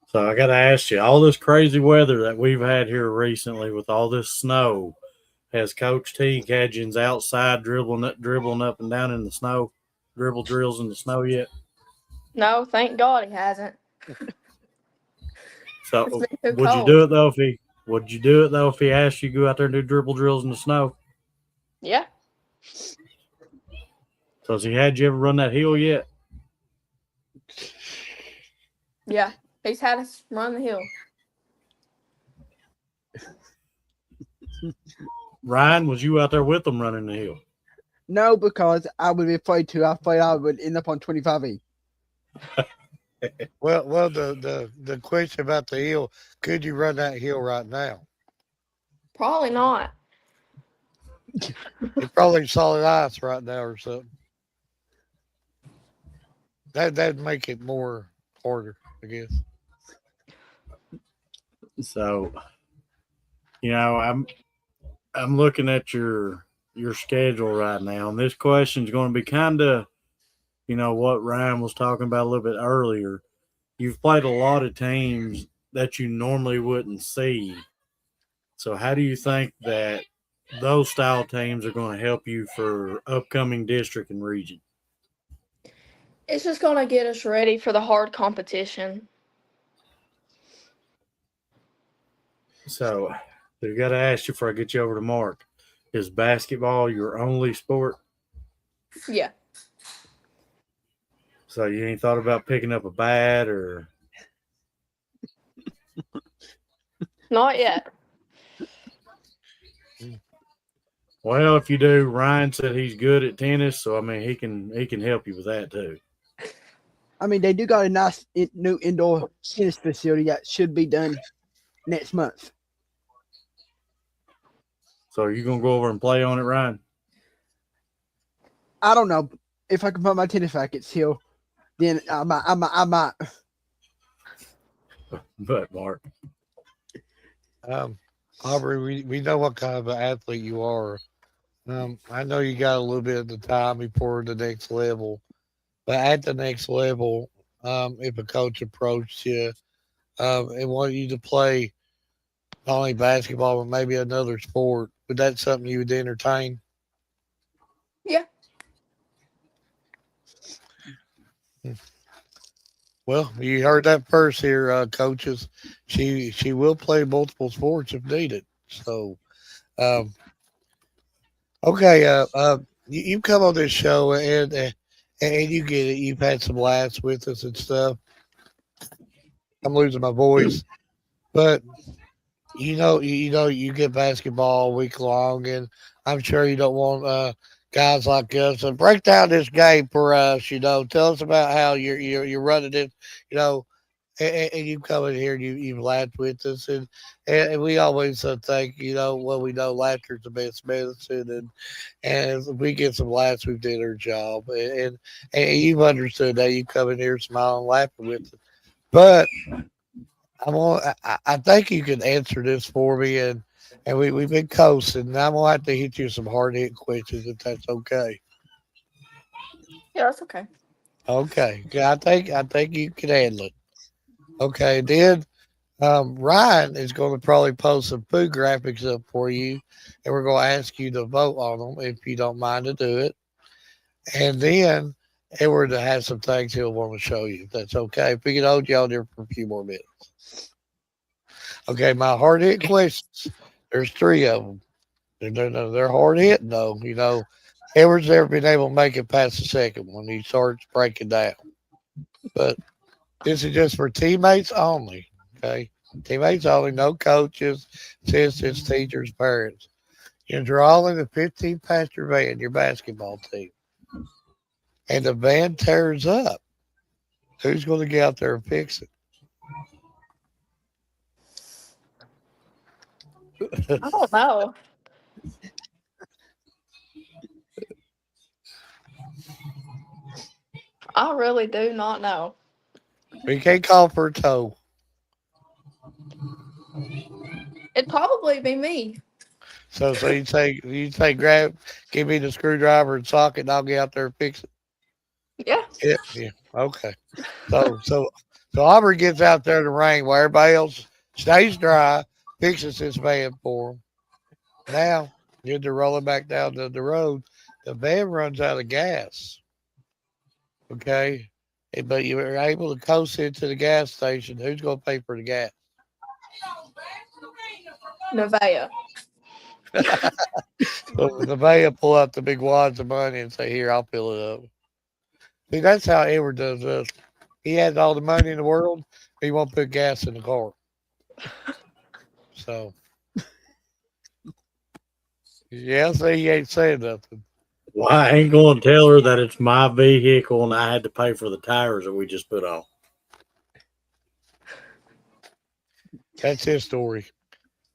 So I got to ask you, all this crazy weather that we've had here recently with all this snow, has Coach T Gadgins outside dribbling up and down in the snow, dribble drills in the snow yet? no, thank God he hasn't. So It's been too would you cold. do it though if he asked you to go out there and do dribble drills in the snow? Yeah. So has he had you ever run that hill yet? Yeah. He's had us run the hill. Ryan, was you out there with them running the hill? No, because I would be afraid to. I thought I would end up on 25E. Well, the question about the hill, could you run that hill right now? Probably not. It's probably solid ice right now or something. That'd make it more harder, I guess. So, I'm looking at your schedule right now, and this question is going to be kind of, what Ryan was talking about a little bit earlier. You've played a lot of teams that you normally wouldn't see. So, how do you think that those style teams are going to help you for upcoming district and region? It's just going to get us ready for the hard competition. So, I got to ask you before I get you over to Mark, is basketball your only sport? Yeah. So you ain't thought about picking up a bat or? Not yet. Well, if you do, Ryan said he's good at tennis, so I mean he can help you with that too. I mean, they do got a nice new indoor tennis facility that should be done next month. So are you gonna go over and play on it, Ryan? I don't know if I can put my tennis rackets here. Then I might. But Mark, Aubrey, we know what kind of an athlete you are. I know you got a little bit of the time before the next level, but at the next level, if a coach approached you and wanted you to play not only basketball but maybe another sport, would that something you would entertain? Yeah. Well, you heard that first here, coaches. She will play multiple sports if needed. So, okay, you come on this show and you get it. You've had some laughs with us and stuff. I'm losing my voice, but you get basketball all week long, and I'm sure you don't want guys like us to break down this game for us. Tell us about how you're running it. And you come in here and you've laughed with us, and we always think, we know laughter's the best medicine, and if we get some laughs, we've did our job, and you've understood that. You come in here smiling, laughing with us, but I think you can answer this for me, and we've been coasting, and I'm gonna have to hit you some hard hit questions if that's okay. Yeah, that's okay. Okay, I think you can handle it. Okay, then Ryan is going to probably post some food graphics up for you, and we're going to ask you to vote on them if you don't mind to do it. And then Edward has some things he'll want to show you. If that's okay. If we can hold you on there for a few more minutes. Okay, my hard hit questions. There's three of them. They're hard hitting though. Edward's never been able to make it past the second one. He starts breaking down. But this is just for teammates only. Okay. Teammates only, no coaches, assistants, teachers, parents. You're drawing a 15-passenger van, your basketball team, and the van tears up. Who's going to get out there and fix it? I don't know. I really do not know. We can't call for a tow. It'd probably be me. So you say, give me the screwdriver and socket, and I'll get out there and fix it. Yeah. Yeah. Okay. So Aubrey gets out there in the rain while everybody else stays dry, fixes this van for them. Now, they're rolling back down the road. The van runs out of gas. Okay. But you were able to coast into the gas station. Who's going to pay for the gas? Nevaeh. So the van pull out the big wads of money and say, "Here, I'll fill it up." See, that's how Edward does this. He has all the money in the world, but he won't put gas in the car. So, yeah, see, he ain't saying nothing. Well, I ain't going to tell her that it's my vehicle and I had to pay for the tires that we just put on. That's his story.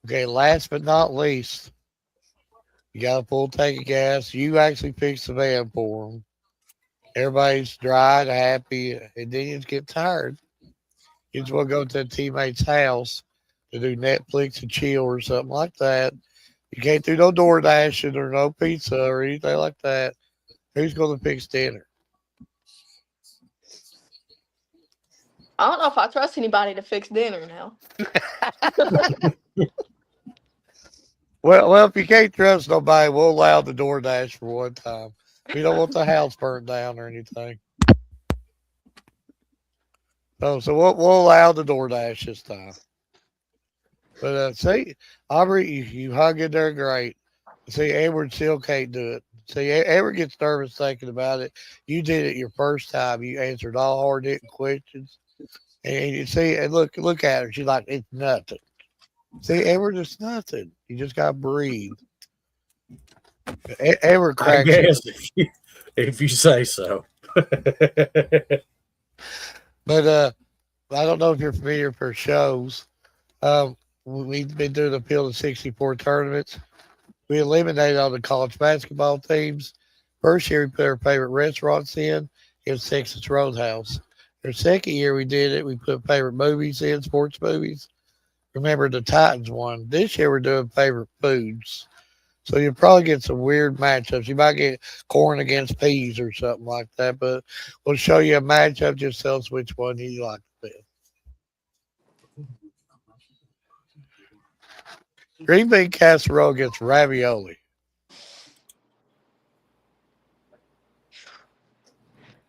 Okay, last but not least, you got a full tank of gas. You actually fix the van for them. Everybody's dry and happy, and then you just get tired. You just want to go to a teammate's house to do Netflix and chill or something like that. You can't do no door dashing or no pizza or anything like that. Who's going to fix dinner? I don't know if I trust anybody to fix dinner now. Well, if you can't trust nobody, we'll allow the door dash for one time. We don't want the house burnt down or anything. So we'll allow the door dash this time. But see, Aubrey, you hung in there great. See, Edward still can't do it. See, Edward gets nervous thinking about it. You did it your first time. You answered all hard-hitting questions. And you see, and look at her. She's like, it's nothing. See, Edward, it's nothing. You just got to breathe. Edward I cracks. guess if you say so. But I don't know if you're familiar for shows. We've been doing the Field of 64 tournaments. We eliminated all the college basketball teams. First year, we put our favorite restaurants in. It was Texas Roadhouse. Our second year, we did it. We put favorite movies in, sports movies. Remember, the Titans won. This year, we're doing favorite foods. So you'll probably get some weird matchups. You might get corn against peas or something like that. But we'll show you a matchup. Just tell us which one you like the best. Green bean casserole against ravioli.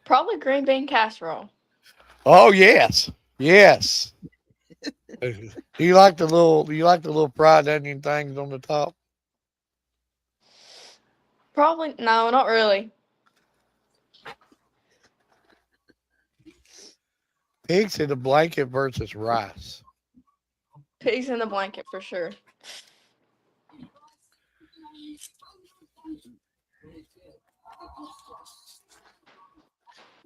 Probably green bean casserole. Oh yes, yes. You like the little fried onion things on the top? Probably no, not really. Pigs in a blanket versus rice. Pigs in the blanket for sure.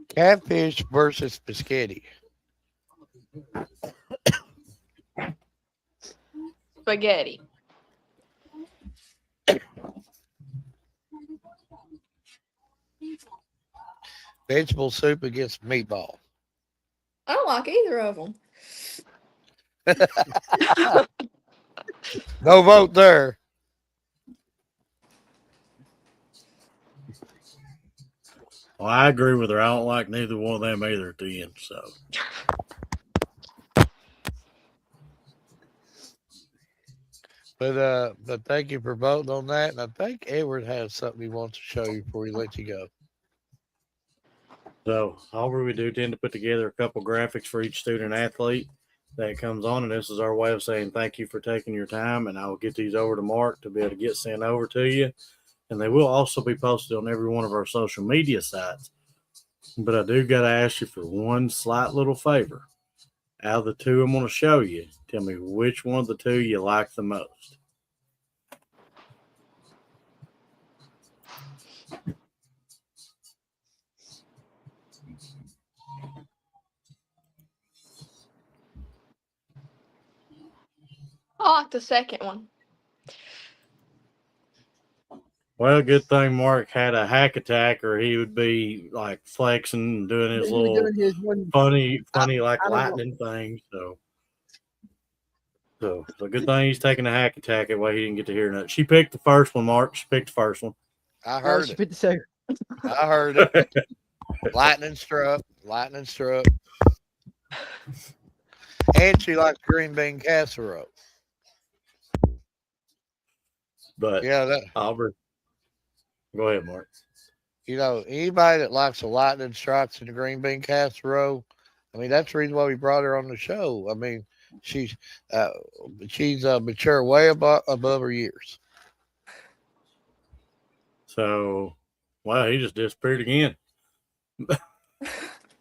Catfish versus spaghetti. Spaghetti. Vegetable soup against meatball. I don't like either of them. No vote there. Well, I agree with her. I don't like neither one of them either at the end. So, But thank you for voting on that. And I think Edward has something he wants to show you before he lets you go. however, we do tend to put together a couple graphics for each student athlete that comes on, and this is our way of saying thank you for taking your time. And I will get these over to Mark to be able to get sent over to you, and they will also be posted on every one of our social media sites. But I do got to ask you for one slight little favor. Out of the two I'm going to show you, tell me which one of the two you like the most. I like the second one. Well, good thing Mark had a hack attack, or he would be like flexing and doing his He was little doing his one. funny I don't know. lightning thing. So good thing he's taking a hack attack. That way he didn't get to hear that. She picked the first one, Mark. She picked the first one. I heard She it. picked the second. I heard it. Lightning struck. Lightning struck. And she likes green bean casserole. But Yeah, that Aubrey, go ahead, Mark. anybody that likes the lightning strikes and the green bean casserole, I mean, that's the reason why we brought her on the show. I mean, she's uh, she's mature way above her years. So, wow, he just disappeared again.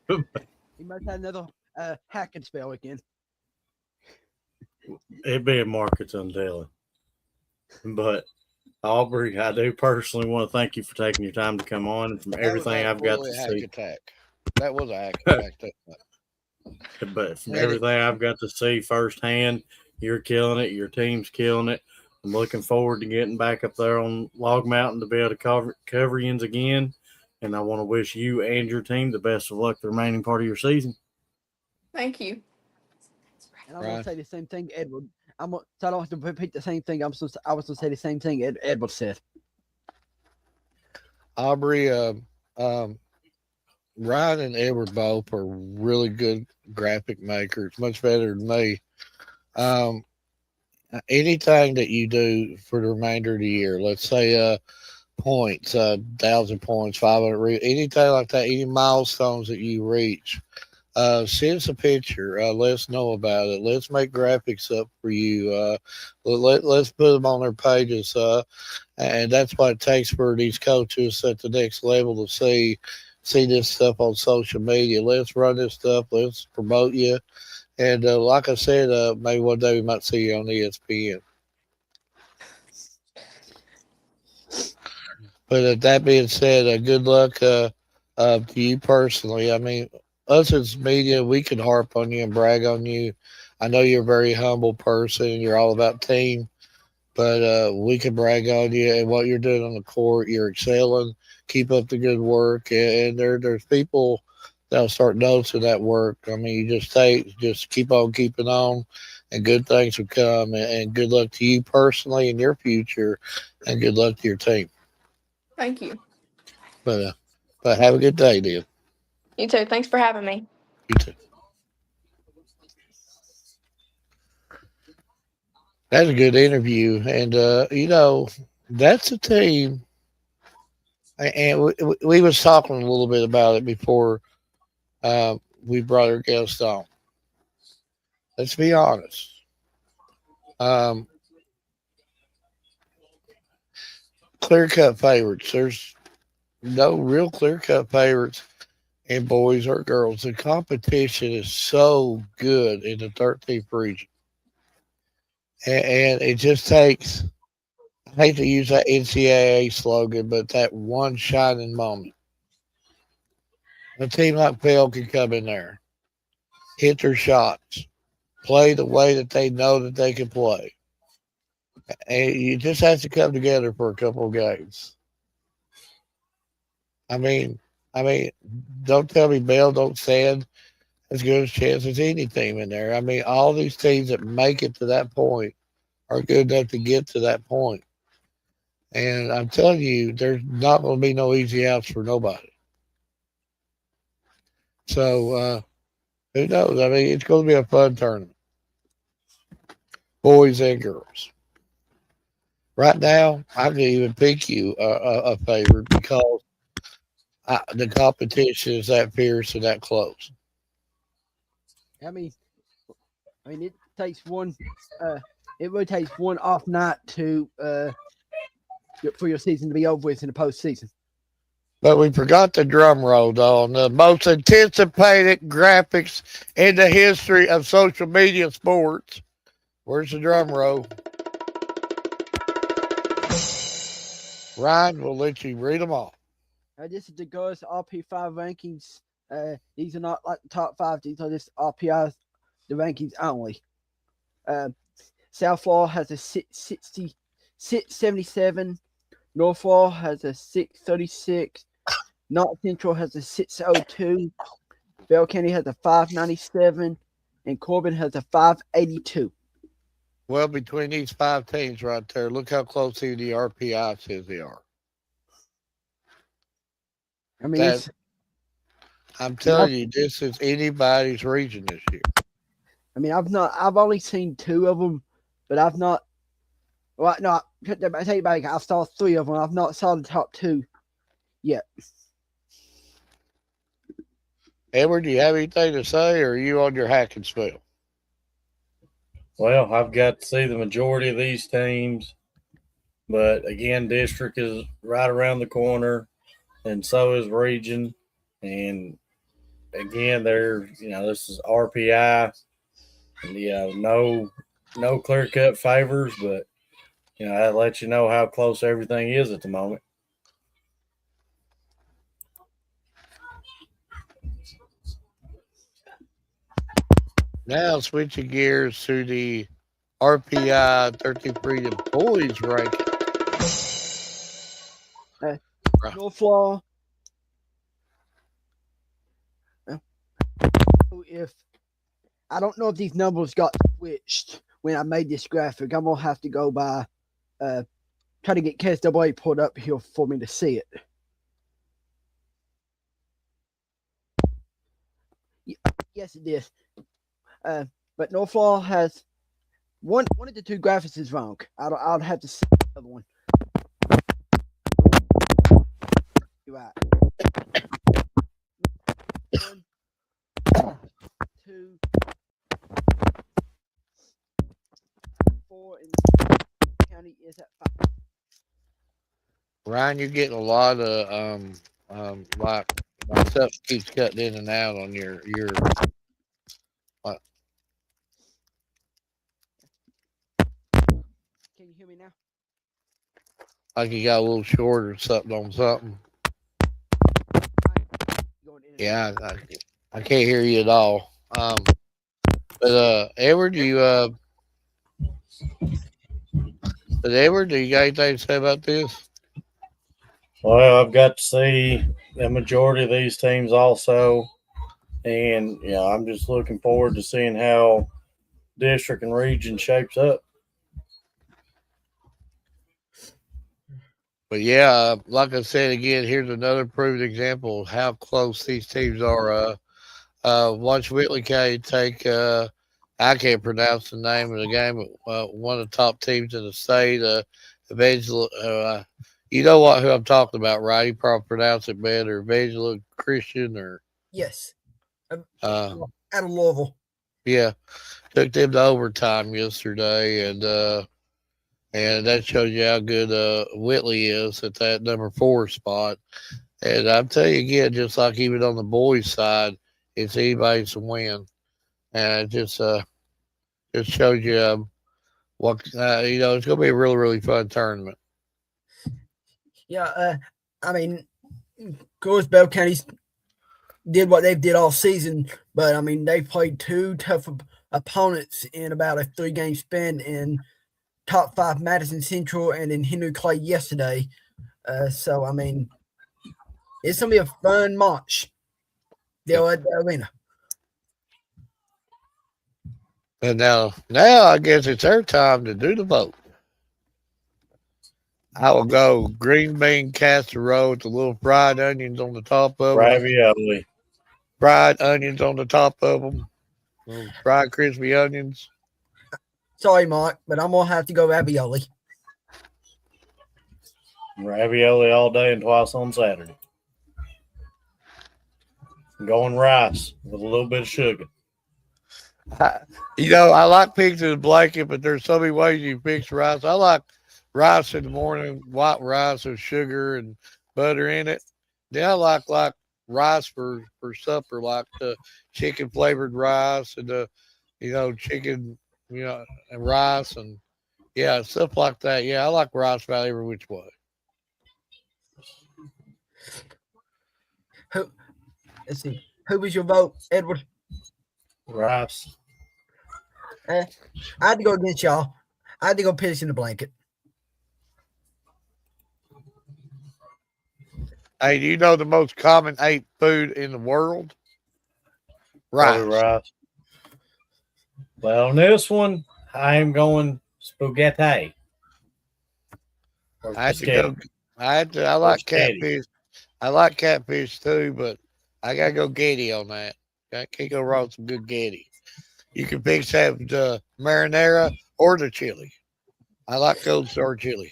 He must have another hacking spell again. It'd be a market's untelling. But Aubrey, I do personally want to thank you for taking your time to come on. And from everything I've got to see, Attack. That was a hack attack. but from everything I've got to see firsthand, you're killing it. Your team's killing it. I'm looking forward to getting back up there on Log Mountain to be able to cover yins again. And I want to wish you and your team the best of luck the remaining part of your season. Thank you. And I'm gonna say the same thing, Edward. So I don't have to repeat the same thing. I was gonna say the same thing Edward said. Aubrey, Ryan and Edward both are really good graphic makers, much better than me. Anything that you do for the remainder of the year, let's say points, 1,000 points, 500, anything like that, any milestones that you reach, send us a picture. Let us know about it. Let's make graphics up for you. Let's put them on their pages. And that's what it takes for these coaches at the next level to see this stuff on social media. Let's run this stuff. Let's promote you. And like I said, maybe one day we might see you on ESPN. But that being said, good luck to you personally. I mean, us as media, we can harp on you and brag on you. I know you're a very humble person. You're all about team, but we can brag on you and what you're doing on the court. You're excelling. Keep up the good work. And there's people that'll start noticing that work. I mean, you just keep on keeping on, and good things will come. And good luck to you personally in your future, and good luck to your team. Thank you. But have a good day, dear. You too. Thanks for having me. You too. That's a good interview, and that's a team. And we was talking a little bit about it before we brought our guest on. Let's be honest. Um, Clear cut favorites. There's no real clear cut favorites in boys or girls. The competition is so good in the 13th region. And it just takes, I hate to use that NCAA slogan, but that one shining moment. A team like Pell can come in there, hit their shots, play the way that they know that they can play. And you just have to come together for a couple of games. I mean, don't tell me Bell don't stand as good a chance as any team in there. I mean, all these teams that make it to that point are good enough to get to that point. And I'm telling you, there's not going to be no easy outs for nobody. So who knows? I mean, it's going to be a fun tournament, boys and girls. Right now, I can even pick you a favorite because the competition is that fierce and that close. I mean, it takes one. It really takes one off night to for your season to be over with in the postseason. But we forgot the drum roll, on the most anticipated graphics in the history of social media sports. Where's the drum roll? Ryan, we'll let you read them all. This is the girls RP5 rankings. These are not like the top five. These are just RPIs, the rankings only. South Florida has a 677. North Florida has a 636. North Central has a 602. Bell County has a 597. And Corbin has a 582. Well, between these 5 teams right there, look how close the RPI says they are. I mean, I'm telling you, this is anybody's region this year. I mean, I've only seen 2 of them, but I've not. Well, no, I take it back. I saw 3 of them. I've not saw the top 2 yet. Edward, do you have anything to say, or are you on your hacking spell? Well, I've got to see the majority of these teams, but again, district is right around the corner, and so is region. And again, this is RPI, and no clear cut favors, but that lets you know how close everything is at the moment. Now switching gears to the RPI 33 the boys ranking. No flaw. If I don't know if these numbers got switched when I made this graphic, I'm gonna have to go by try to get KSAA pulled up here for me to see it. Yes, it is. But No Flaw has one of the 2 graphics is wrong. I'll have to see the other one. You're right. 1, 2, 4, and county is at 5. Ryan, you're getting a lot of like my stuff keeps cutting in and out on your Can you hear me now? like you got a little short or something on something. Yeah, I can't hear you at all. But Edward, do you got anything to say about this? Well, I've got to see the majority of these teams also, and I'm just looking forward to seeing how district and region shapes up. But yeah, like I said again, here's another proven example of how close these teams are. Watch Whitley County take. I can't pronounce the name of the game, but one of the top teams in the state. Evangela. You know who I'm talking about, right? You probably pronounce it better. Evangela Christian or Yes. out of Louisville. Yeah, took them to overtime yesterday, and that shows you how good Whitley is at that number 4 spot. And I'm telling you again, just like even on the boys' side, it's anybody's to win, and it just shows you what it's going to be a really really fun tournament. Yeah, I mean, of course, Bell County's did what they've did all season, but I mean, they played 2 tough opponents in about a 3-game span in top 5 Madison Central and in Henry Clay yesterday. So I mean, it's gonna be a fun match. They're at the arena. And now I guess it's their time to do the vote. I will go green bean casserole with the little fried onions on the top of them. Ravioli. Fried onions on the top of them. Little fried crispy onions. Sorry, Mark, but I'm gonna have to go ravioli. Ravioli all day and twice on Saturday. Going rice with a little bit of sugar. I like pigs in a blanket, but there's so many ways you fix rice. I like rice in the morning, white rice with sugar and butter in it. Then I like rice for supper, like the chicken flavored rice and the chicken and rice and stuff like that. Yeah, I like rice about every which way. Let's see. Who was your vote, Edward? Rice. I had to go against y'all. I had to go piss in the blanket. Hey, do you know the most common ate food in the world? Probably Rice. rice. Well, on this one, I am going spaghetti. Or I had to spaghetti. go. I Or like spaghetti. catfish. I like catfish too, but I gotta go Getty on that. I can't go wrong with some good Getty. You can fix that with the marinara or the chili. I like Gold Star chili.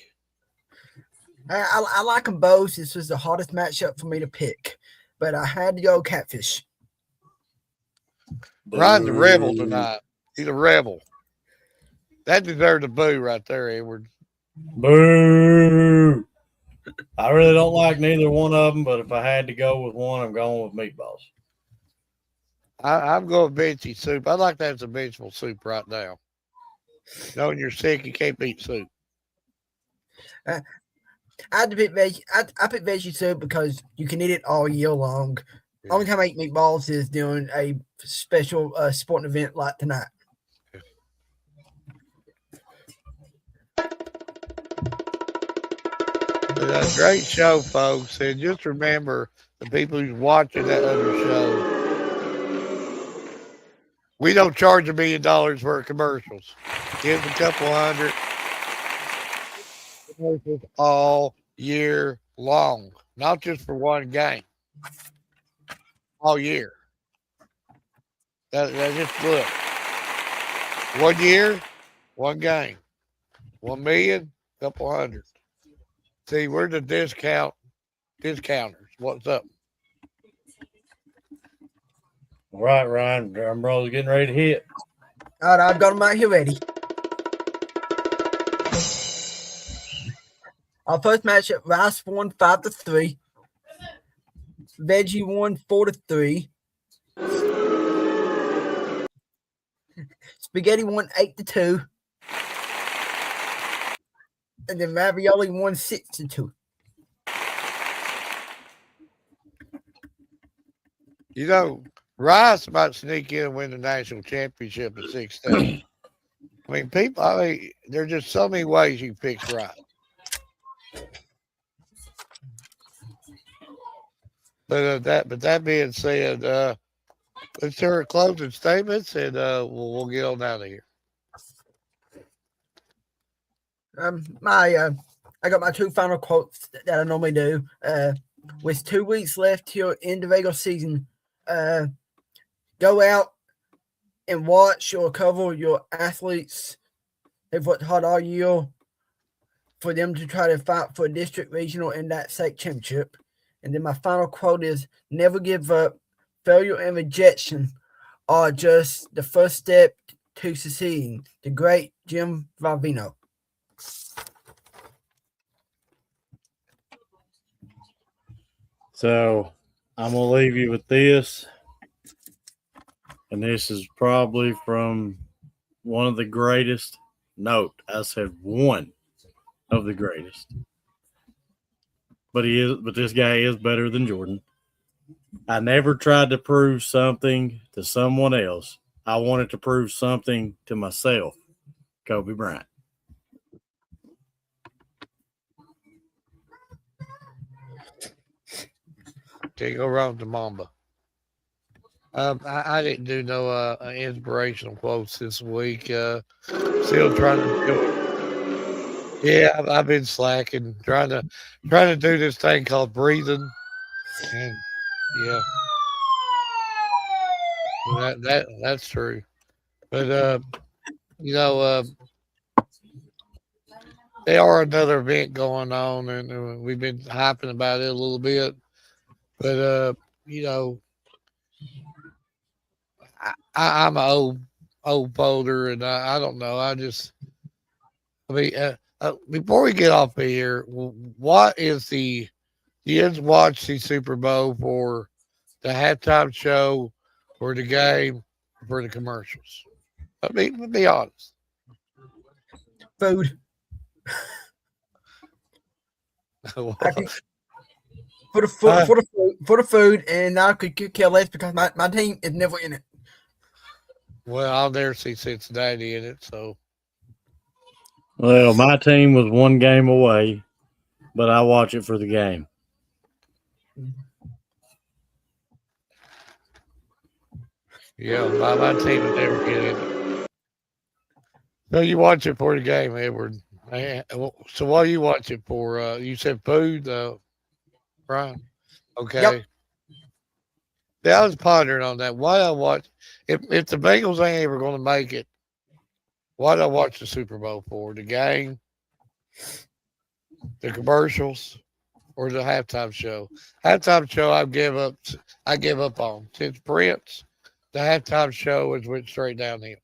I like them both. This was the hardest matchup for me to pick, but I had to go catfish. Ryan's a rebel tonight. He's a rebel. That deserved a boo right there, Edward. Boo! I really don't like neither one of them, but if I had to go with one, I'm going with meatballs. I'm going veggie soup. I'd like to have some vegetable soup right now. Knowing you're sick, you can't eat soup. I had to pick veg. I picked veggie soup because you can eat it all year long. Yeah. Only time I eat meatballs is during a special sporting event like tonight. But a great show, folks. And just remember the people who's watching that other show. We don't charge $1 million for commercials. Give them a couple hundred. Commercials all year long, not just for one game. All year. That just look. 1 year, one game. 1 million, couple hundred. See, we're the discounters. What's up? All right, Ryan. Drum roll's getting ready to hit. All right, I've got them out here ready. Our first matchup: rice won 5-3. Veggie won 4-3. Spaghetti won 8-2. And then ravioli won 6-2. You know, Rice might sneak in and win the national championship at 16. I mean, there's just so many ways you fix Rice. But that being said, let's hear our closing statements, and we'll get on out of here. I got my two final quotes that I normally do. With 2 weeks left till end of regular season, go out and watch or cover your athletes. They've worked hard all year for them to try to fight for a district, regional, and that state championship. And then my final quote is: never give up. Failure and rejection are just the first step to succeeding. The great Jim Valvino. So I'm going to leave you with this. And this is probably from one of the greatest. Note, I said one of the greatest. But this guy is better than Jordan. I never tried to prove something to someone else. I wanted to prove something to myself. Kobe Bryant. Can't go wrong with the Mamba. I didn't do no inspirational quotes this week. Still trying to do it. Yeah, I've been slacking, trying to do this thing called breathing, and yeah, that's true. But you know, they are another event going on, and we've been hyping about it a little bit. But you know, I'm an old folder, and I don't know. I mean, before we get off of here, what is the? You didn't watch the Super Bowl for the halftime show, or the game, or for the commercials? I mean, let's be honest. Food. Well, For the food, and I could care less because my team is never in it. well, I'll never see Cincinnati in it, so Well, my team was one game away, but I watch it for the game. Yeah, my team would never get in it. No, you watch it for the game, Edward. So what do you watch it for? You said food, Brian? Yep. Okay. Yeah, I was pondering on that. Why I watch if the Bengals ain't ever going to make it, why do I watch the Super Bowl for? The game, the commercials, or the halftime show? Halftime show I give up on. Since Prince, the halftime show has went straight downhill.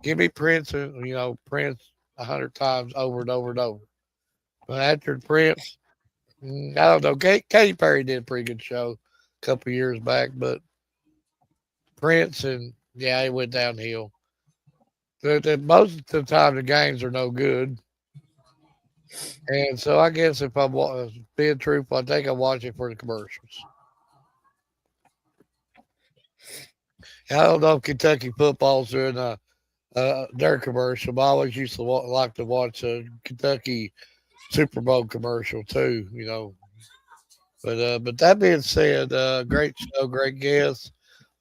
Give me Prince, Prince 100 times over and over and over. But after Prince, I don't know. Katy Perry did a pretty good show a couple years back, but Prince and yeah, it went downhill. Most of the time, the games are no good, and so I guess if I'm being truthful, I think I watch it for the commercials. I don't know if Kentucky football's doing their commercial, but I always used to like to watch a Kentucky Super Bowl commercial too. But that being said, great show, great guests,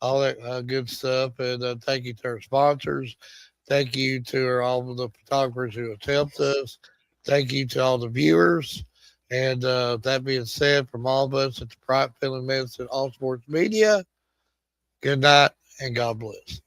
all that good stuff, and thank you to our sponsors. Thank you to all of the photographers who have helped us. Thank you to all the viewers. And that being said, from all of us at the Bryant Family Medicine All Sports Media, good night and God bless.